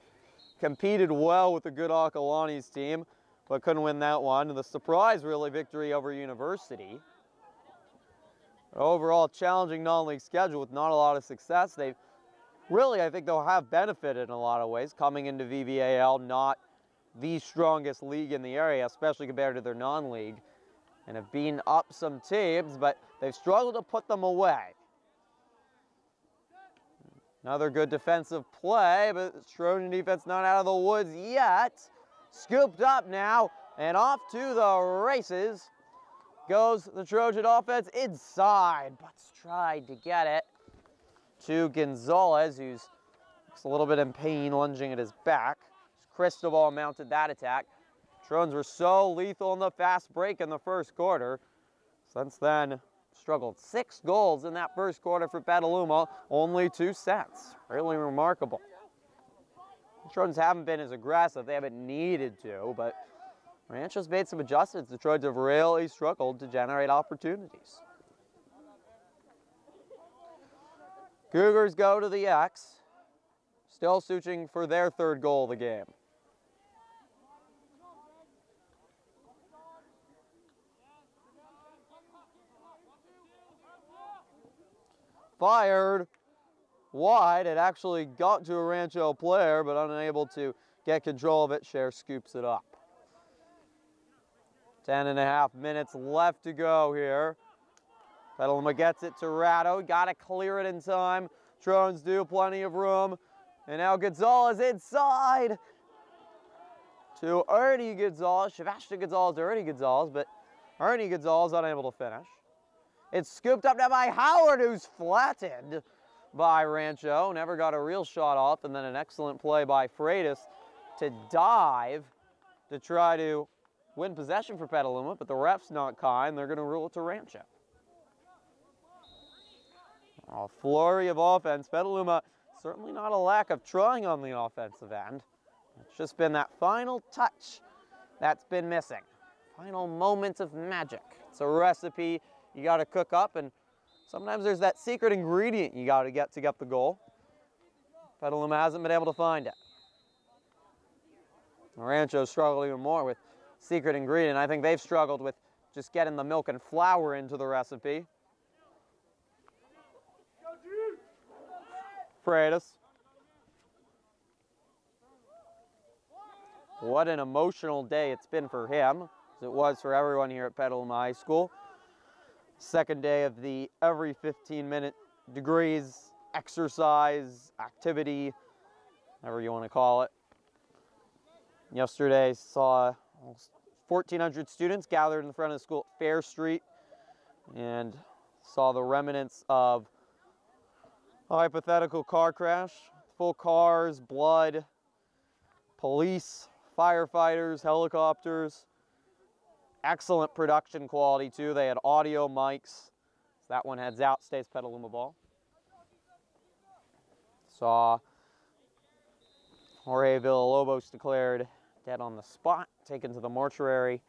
A: Competed well with the good Acalanes team, but couldn't win that one. And the surprise, really, victory over University. Overall, challenging non-league schedule with not a lot of success. They've really, I think they'll have benefited in a lot of ways coming into VVAL, not the strongest league in the area, especially compared to their non-league, and have been up some teams, but they've struggled to put them away. Another good defensive play, but Trojan defense not out of the woods yet. Scooped up now, and off to the races goes the Trojan offense inside. Butts tried to get it to Gonzalez, who's a little bit in pain, lunging at his back. Cristobal mounted that attack. Trojans were so lethal in the fast break in the first quarter. Since then, struggled 6 goals in that first quarter for Petaluma, only 2 sets. Really remarkable. The Trojans haven't been as aggressive. They haven't needed to, but Rancho's made some adjustments. The Trojans have really struggled to generate opportunities. Cougars go to the X, still searching for their 3rd goal of the game. Fired wide. It actually got to a Rancho player, but unable to get control of it. Cher scoops it up. 10.5 minutes left to go here. Petaluma gets it to Ratto. Got to clear it in time. Trojans do, plenty of room. And now Gonzalez inside to Ernie Gonzalez. Sebastian Gonzalez to Ernie Gonzalez, but Ernie Gonzalez unable to finish. It's scooped up now by Howard, who's flattened by Rancho. Never got a real shot off, and then an excellent play by Freitas to dive to try to win possession for Petaluma, but the ref's not kind. They're going to rule it to Rancho. A flurry of offense. Petaluma, certainly not a lack of trying on the offensive end. It's just been that final touch that's been missing. Final moment of magic. It's a recipe you got to cook up, and sometimes there's that secret ingredient you got to get the goal. Petaluma hasn't been able to find it. Rancho's struggled even more with secret ingredient. I think they've struggled with just getting the milk and flour into the recipe. Freitas. What an emotional day it's been for him, as it was for everyone here at Petaluma High School. Second day of the every 15-minute degrees exercise, activity, whatever you want to call it. Yesterday saw 1,400 students gathered in the front of the school at Fair Street and saw the remnants of a hypothetical car crash. Full cars, blood, police, firefighters, helicopters. Excellent production quality too. They had audio mics. So that one heads out, stays Petaluma ball. Saw Jorge Villalobos declared dead on the spot, taken to the mortuary.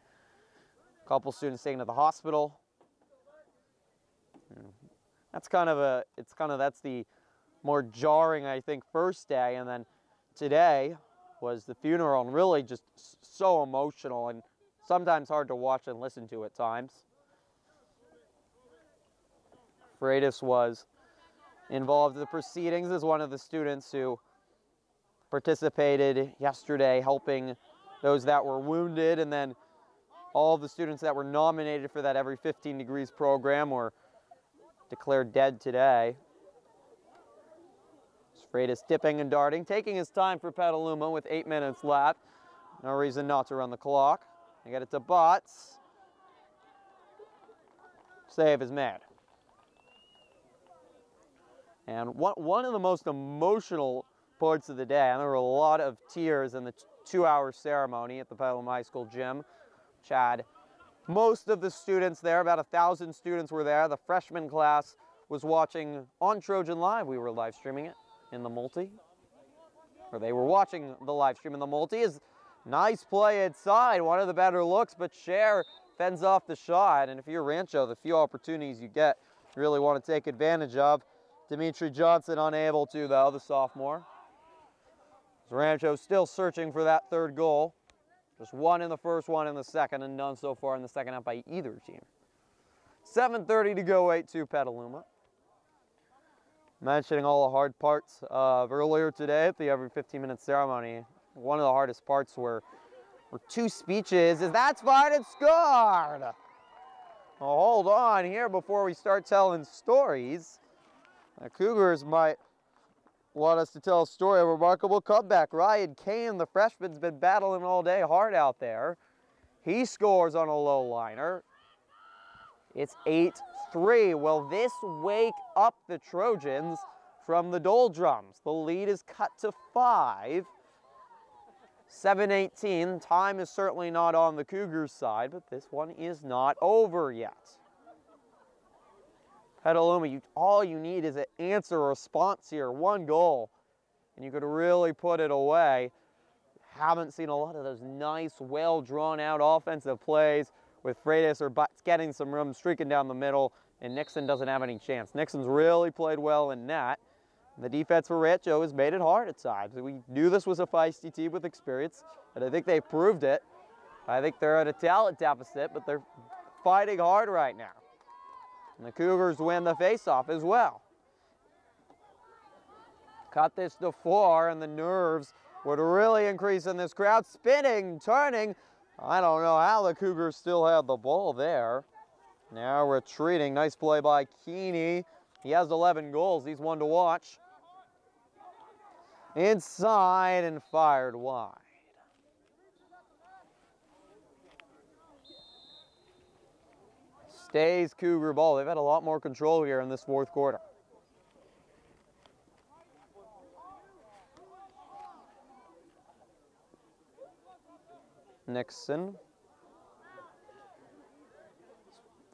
A: A couple students taken to the hospital. That's that's the more jarring, I think, first day, and then today was the funeral, and really just so emotional and sometimes hard to watch and listen to at times. Freitas was involved in the proceedings as one of the students who participated yesterday helping those that were wounded, and then all of the students that were nominated for that Every 15 Degrees program were declared dead today. Freitas dipping and darting, taking his time for Petaluma with 8 minutes left. No reason not to run the clock. They get it to Botts. Save is made. And one of the most emotional parts of the day, and there were a lot of tears in the 2-hour ceremony at the Petaluma High School gym, which had most of the students there, about 1,000 students were there. The freshman class was watching on Trojan Live. We were live streaming it in the multi, or they were watching the live stream in the multi. Is nice play inside, one of the better looks, but Cher fends off the shot. And if you're Rancho, the few opportunities you get, you really want to take advantage of. Dimitri Johnson unable to, though, the sophomore. Rancho still searching for that third goal. Just one in the first, one in the second, and none so far in the second half by either team. 7:30 to go, 8-2 Petaluma. Mentioning all the hard parts of earlier today at the every 15-minute ceremony. One of the hardest parts were two speeches. That's fired and scored. Well, hold on here before we start telling stories. The Cougars might want us to tell a story of a remarkable comeback. Ryan Kane, the freshman's been battling all day hard out there. He scores on a low liner. It's 8-3. Will this wake up the Trojans from the doldrums? The lead is cut to 5. 7:18. Time is certainly not on the Cougars' side, but this one is not over yet. Petaluma, all you need is an answer or response here. One goal, and you could really put it away. Haven't seen a lot of those nice, well-drawn-out offensive plays with Freitas or Butts getting some room, streaking down the middle, and Nixon doesn't have any chance. Nixon's really played well in net. The defense for Rancho has made it hard at times. We knew this was a feisty team with experience, and I think they proved it. I think they're at a talent deficit, but they're fighting hard right now. And the Cougars win the faceoff as well. Cut this to 4, and the nerves would really increase in this crowd. Spinning, turning. I don't know how the Cougars still had the ball there. Now retreating. Nice play by Keeney. He has 11 goals. He's one to watch. Inside and fired wide. Stays Cougar ball. They've had a lot more control here in this fourth quarter. Nixon.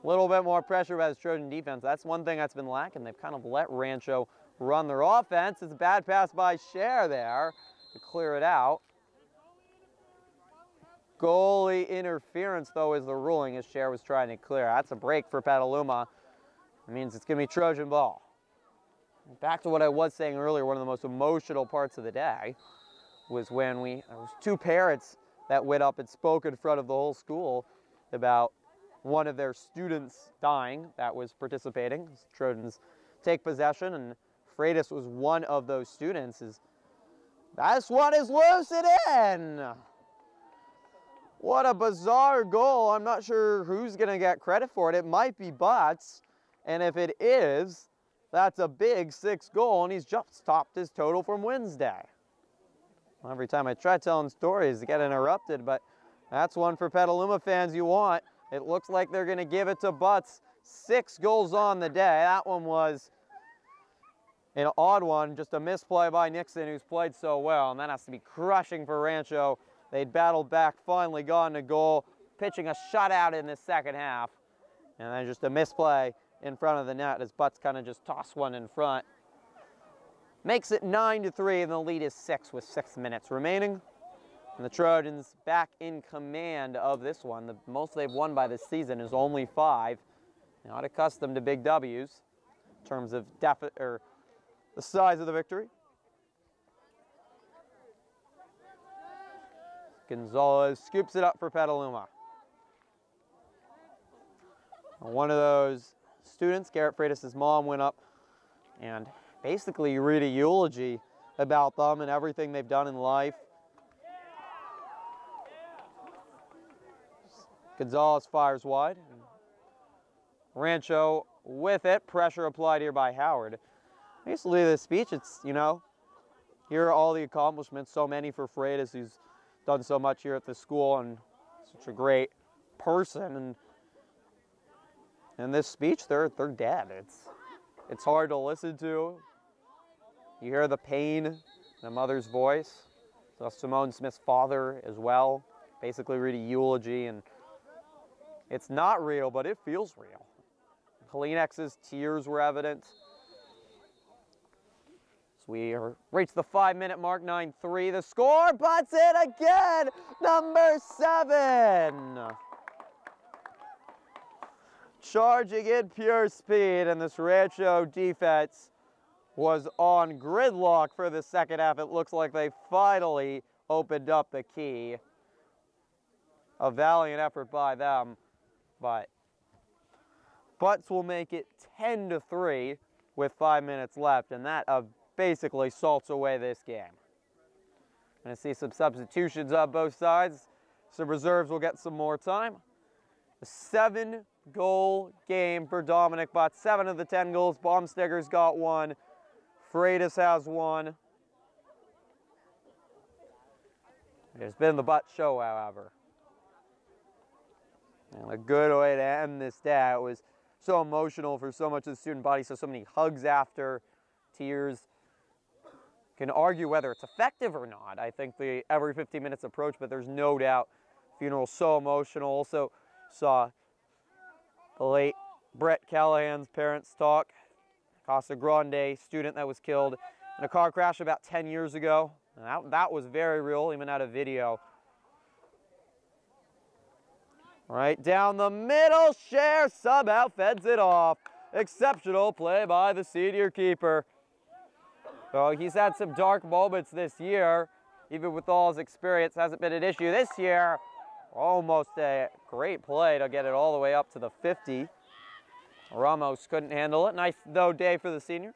A: A little bit more pressure by the Trojan defense. That's one thing that's been lacking. They've kind of let Rancho run their offense. It's a bad pass by Scher there to clear it out. Goalie interference, though, is the ruling as Scher was trying to clear. That's a break for Petaluma. It means it's going to be Trojan ball. Back to what I was saying earlier, one of the most emotional parts of the day was when there was two parents that went up and spoke in front of the whole school about one of their students dying that was participating. Trojans take possession, and Freitas was one of those students. This one is loose and in. What a bizarre goal. I'm not sure who's going to get credit for it. It might be Butts, and if it is, that's a big 6th goal, and he's just topped his total from Wednesday. Every time I try telling stories, I get interrupted, but that's one for Petaluma fans you want. It looks like they're going to give it to Butts. 6 goals on the day. That one was an odd one, just a misplay by Nixon, who's played so well, and that has to be crushing for Rancho. They'd battled back, finally gone to goal, pitching a shutout in the second half, and then just a misplay in front of the net as Butts kind of just tossed one in front. Makes it 9-3, and the lead is 6 with 6 minutes remaining. And the Trojans back in command of this one. The most they've won by this season is only 5. Not accustomed to big W's in terms of the size of the victory. Gonzalez scoops it up for Petaluma. One of those students, Garrett Freitas' mom, went up and basically read a eulogy about them and everything they've done in life. Gonzalez fires wide. Rancho with it. Pressure applied here by Howard. Basically, the speech, it's, here are all the accomplishments, so many for Freitas, who's done so much here at the school and such a great person. And in this speech, they're dead. It's hard to listen to. You hear the pain in the mother's voice. So Simone Smith's father as well, basically read a eulogy, and it's not real, but it feels real. Kalinex's tears were evident. So we reach the 5-minute mark, 9-3. The score, Butts it again, number 7. Charging in pure speed, and this Rancho defense was on gridlock for the second half. It looks like they finally opened up the key. A valiant effort by them, but Butts will make it 10-3 with 5 minutes left, and that basically salts away this game. Going to see some substitutions on both sides. Some reserves will get some more time. A 7-goal game for Dominic Butts. 7 of the 10 goals. Baumstegger's got 1. Freitas has 1. It's been the Butts show, however. And a good way to end this day. It was so emotional for so much of the student body, so many hugs after, tears. Can argue whether it's effective or not. I think the every 15 minutes approach, but there's no doubt funeral's so emotional. Also saw the late Brett Callahan's parents talk. Casa Grande student that was killed in a car crash about 10 years ago. And that was very real, even out of video. Right down the middle, Scher somehow fends it off. Exceptional play by the senior keeper. So he's had some dark moments this year, even with all his experience, hasn't been an issue this year. Almost a great play to get it all the way up to the 50. Ramos couldn't handle it. Nice, though, day for the senior.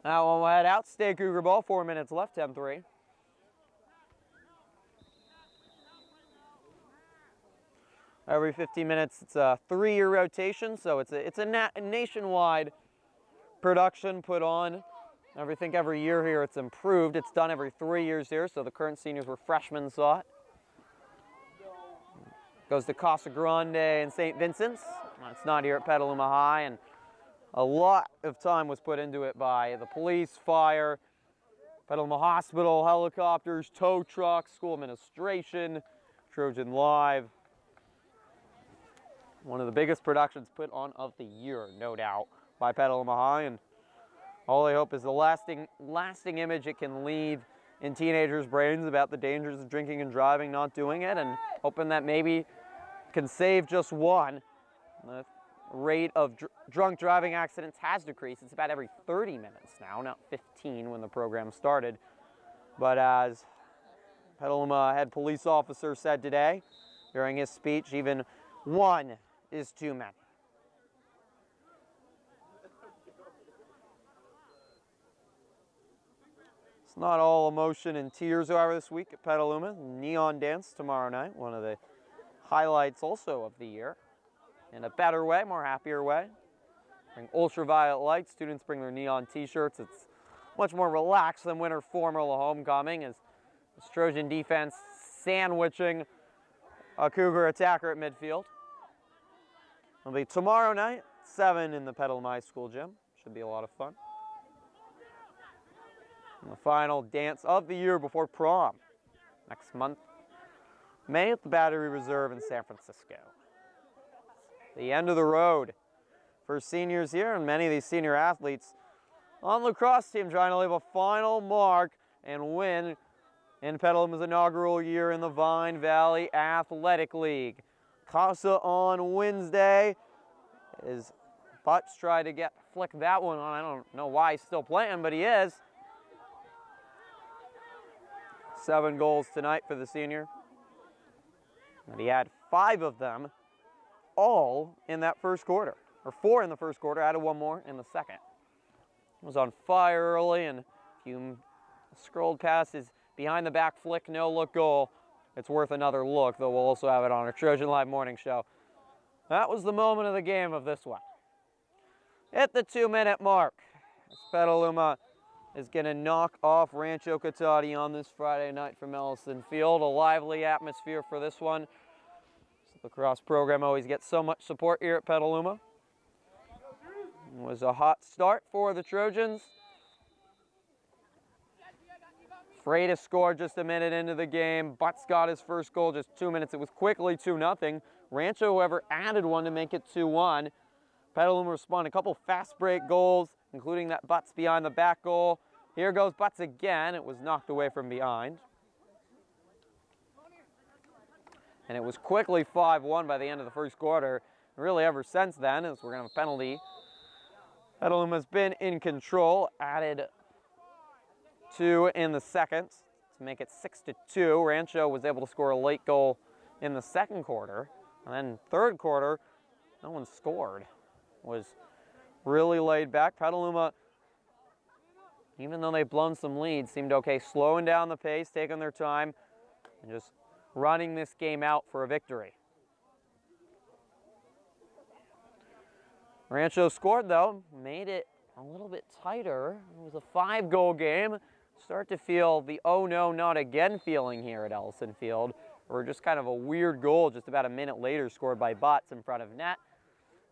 A: That one will head out. Stay Cougar ball. 4 minutes left, 10-3. Every 15 minutes, it's a 3-year rotation, so it's a nationwide production put on. I think every year here it's improved. It's done every 3 years here, so the current seniors were freshmen saw it. Goes to Casa Grande and St. Vincent's. It's not here at Petaluma High, and a lot of time was put into it by the police, fire, Petaluma Hospital, helicopters, tow trucks, school administration, Trojan Live. One of the biggest productions put on of the year, no doubt, by Petaluma High, and all I hope is the lasting image it can leave in teenagers' brains about the dangers of drinking and driving, not doing it, and hoping that maybe can save just one. The rate of drunk driving accidents has decreased. It's about every 30 minutes now, not 15 when the program started. But as Petaluma head police officer said today during his speech, even one is too many. It's not all emotion and tears, however, this week at Petaluma. Neon Dance tomorrow night, one of the highlights also of the year. In a better way, more happier way. Bring ultraviolet lights. Students bring their neon t-shirts. It's much more relaxed than winter formal homecoming, as this Trojan defense sandwiching a Cougar attacker at midfield. It'll be tomorrow night, 7 in the Petaluma High School gym. Should be a lot of fun. And the final dance of the year before prom next month, May, at the Battery Reserve in San Francisco. The end of the road for seniors here, and many of these senior athletes on the lacrosse team trying to leave a final mark and win in Petaluma's inaugural year in the Vine Valley Athletic League. Casa on Wednesday as Butts tried to flick that one on. I don't know why he's still playing, but he is. 7 goals tonight for the senior. And he had 5 of them all in that first quarter, or 4 in the first quarter, added 1 more in the second. He was on fire early, and if you scrolled past his behind the back flick, no look goal, it's worth another look, though we'll also have it on our Trojan Live morning show. That was the moment of the game of this one. At the 2-minute mark, Petaluma is going to knock off Rancho Cotate on this Friday night from Ellison Field. A lively atmosphere for this one. The lacrosse program always gets so much support here at Petaluma. It was a hot start for the Trojans. Freitas scored just a minute into the game. Butts got his first goal just 2 minutes. It was quickly 2-0. Rancho, however, added 1 to make it 2-1. Petaluma responded a couple fast break goals, including that Butts behind the back goal. Here goes Butts again. It was knocked away from behind. And it was quickly 5-1 by the end of the first quarter. Really ever since then, as we're going to have a penalty. Petaluma's been in control, added 2 in the second to make it 6-2. Rancho was able to score a late goal in the second quarter. And then third quarter, no one scored. It was really laid back. Petaluma, even though they've blown some leads, seemed okay, slowing down the pace, taking their time, and just running this game out for a victory. Rancho scored, though, made it a little bit tighter. It was a 5-goal game. Start to feel the oh no, not again feeling here at Ellison Field, or just kind of a weird goal just about a minute later scored by Butts in front of net.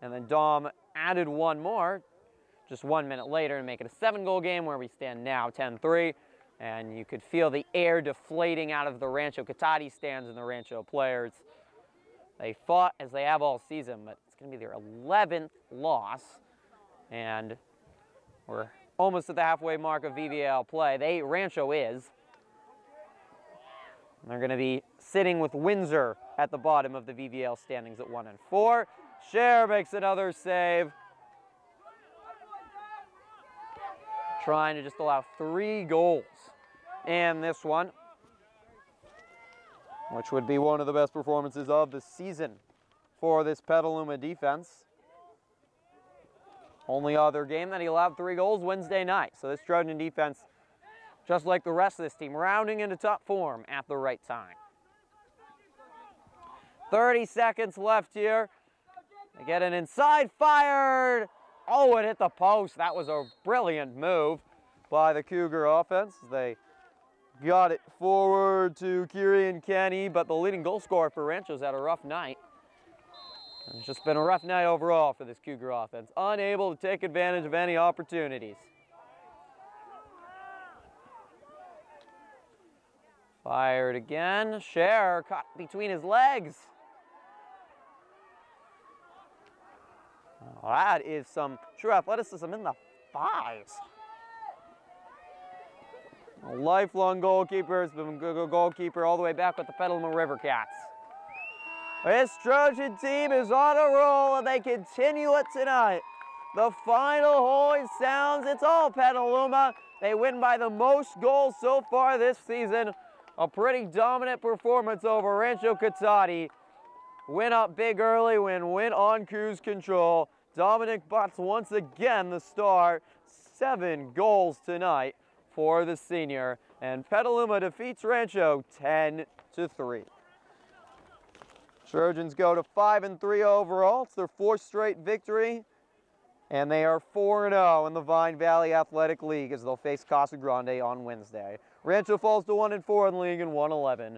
A: And then Dom added 1 more just 1 minute later to make it a 7-goal game, where we stand now 10-3. And you could feel the air deflating out of the Rancho Cotate stands and the Rancho players. They fought as they have all season, but it's going to be their 11th loss. And we're almost at the halfway mark of VVAL play. Rancho is. And they're going to be sitting with Windsor at the bottom of the VVAL standings at 1-4. Cher makes another save. Trying to just allow 3 goals in this one, which would be one of the best performances of the season for this Petaluma defense. Only other game that he allowed 3 goals Wednesday night. So this Trojan defense, just like the rest of this team, rounding into top form at the right time. 30 seconds left here. They get an inside, fired. Oh, it hit the post. That was a brilliant move by the Cougar offense. They Got it forward to Kieran Kenny, but the leading goal scorer for Rancho's had a rough night. It's just been a rough night overall for this Cougar offense. Unable to take advantage of any opportunities. Fired again. Scher caught between his legs. Oh, that is some true athleticism in the thighs. A lifelong goalkeeper has been a good goalkeeper all the way back with the Petaluma River Cats. This Trojan team is on a roll and they continue it tonight. The final hoist sounds. It's all Petaluma. They win by the most goals so far this season. A pretty dominant performance over Rancho Cotate. Win up big early, win on cruise control. Dominic Butts once again the star. 7 goals tonight for the senior. And Petaluma defeats Rancho 10-3. Trojans go to 5-3 overall. It's their 4th straight victory. And they are 4-0 in the Vine Valley Athletic League as they'll face Casa Grande on Wednesday. Rancho falls to 1-4 in the league and 1-11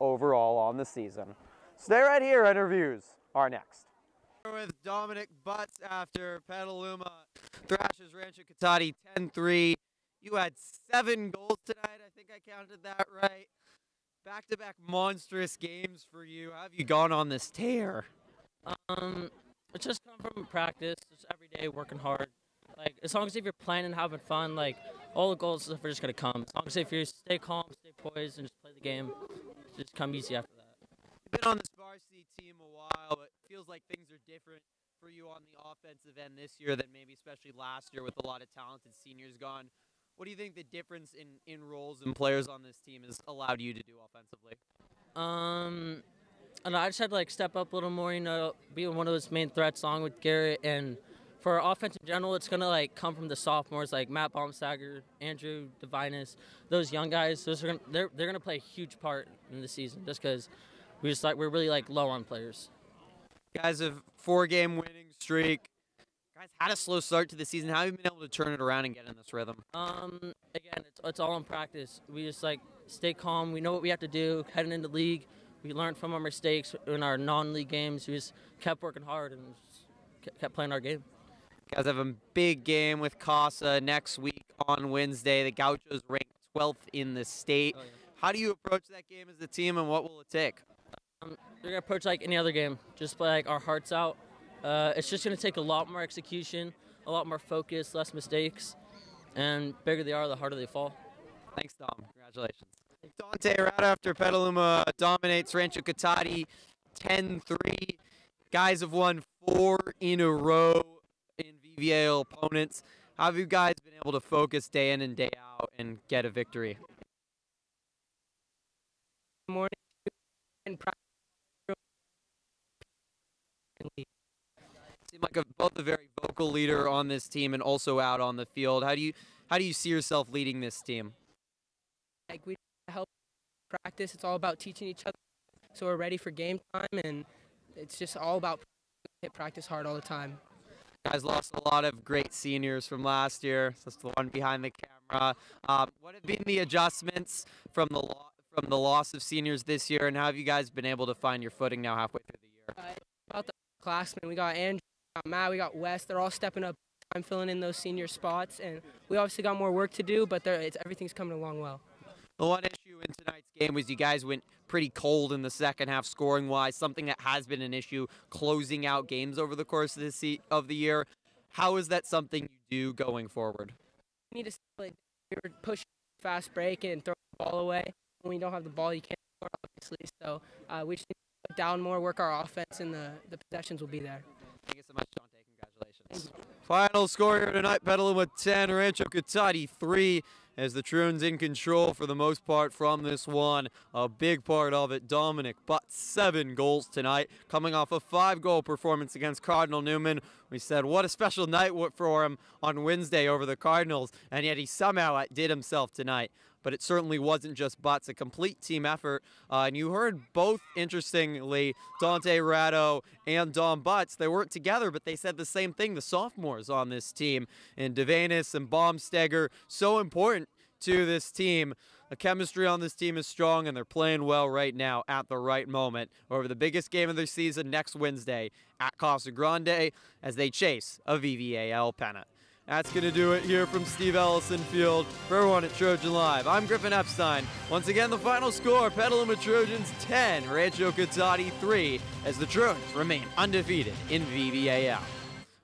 A: overall on the season. Stay right here. Interviews are next. With Dominic Butts after Petaluma thrashes Rancho Cotate 10-3. You had 7 goals tonight. I think I counted that right. Back-to-back monstrous games for you. How have you gone on this tear?
B: It's just come from practice, just every day working hard. Like, as long as if you're playing and having fun, like, all the goals are just going to come. As long as if you stay calm, stay poised, and just play the game, just come easy after that.
A: You've been on this varsity team a while, but it feels like things are different for you on the offensive end this year than maybe especially last year with a lot of talented seniors gone. What do you think the difference in roles and players on this team has allowed you to do offensively?
B: And I just had to, like, step up a little more, you know, be one of those main threats along with Garrett. And for our offense in general, it's going to, like, come from the sophomores like Matt Baumstagger, Andrew Divinus, those young guys. They're going to play a huge part in the season just because we're really, like, low on players.
A: Guys have 4-game winning streak. Guys had a slow start to the season. How have you been able to turn it around and get in this rhythm?
B: Again, it's all in practice. We just, like, stay calm. We know what we have to do heading into league. We learned from our mistakes in our non-league games. We just kept working hard and kept playing our game.
A: You guys have a big game with Casa next week on Wednesday. The Gauchos ranked 12th in the state.
B: Oh, yeah.
A: How do you approach that game as a team, and what will it take?
B: We're going to approach like any other game. Just play, like, our hearts out. It's just going to take a lot more execution, a lot more focus, less mistakes. And bigger they are, the harder they fall.
A: Thanks, Dom. Congratulations. Dante, right after Petaluma dominates Rancho Cotate 10-3. Guys have won 4 in a row in VVAL opponents. How have you guys been able to focus day in and day out and get a victory?
C: Morning and practice.
A: Seem like both a very vocal leader on this team and also out on the field. How do you see yourself leading this team?
C: Like, we help practice. It's all about teaching each other, so we're ready for game time, and it's just all about hit practice hard all the time.
A: Guys lost a lot of great seniors from last year. That's the one behind the camera. What have been the adjustments from the loss of seniors this year, and how have you guys been able to find your footing now halfway through the year?
C: About the classmen, we got Andrew, we got Matt, we got Wes. They're all stepping up. I'm filling in those senior spots, and we obviously got more work to do, but everything's coming along well.
A: The one issue in tonight's game was you guys went pretty cold in the second half scoring-wise, something that has been an issue closing out games over the course of the year. How is that something you do going forward?
C: We need to like, push fast break and throw the ball away. When you don't have the ball, you can't score, obviously. So we just need to put down more, work our offense, and the possessions will be there.
A: Thank you so much, Dante. Congratulations. Final score here tonight, Petaluma 10, Rancho Cotate 3. As the Trojans in control for the most part from this one. A big part of it, Dominic Butts, 7 goals tonight, coming off a 5-goal performance against Cardinal Newman. We said, what a special night for him on Wednesday over the Cardinals, and yet he somehow outdid himself tonight. But it certainly wasn't just Butts, a complete team effort. And you heard both, interestingly, Dante Ratto and Dom Butts. They weren't together, but they said the same thing, the sophomores on this team. And Devanus and Baumstegger, so important to this team. The chemistry on this team is strong, and they're playing well right now at the right moment over the biggest game of their season next Wednesday at Casa Grande as they chase a VVAL pennant. That's going to do it here from Steve Ellison Field. For everyone at Trojan Live, I'm Griffin Epstein. Once again, the final score, Petaluma Trojans 10, Rancho Cotate 3, as the Trojans remain undefeated in VVAL.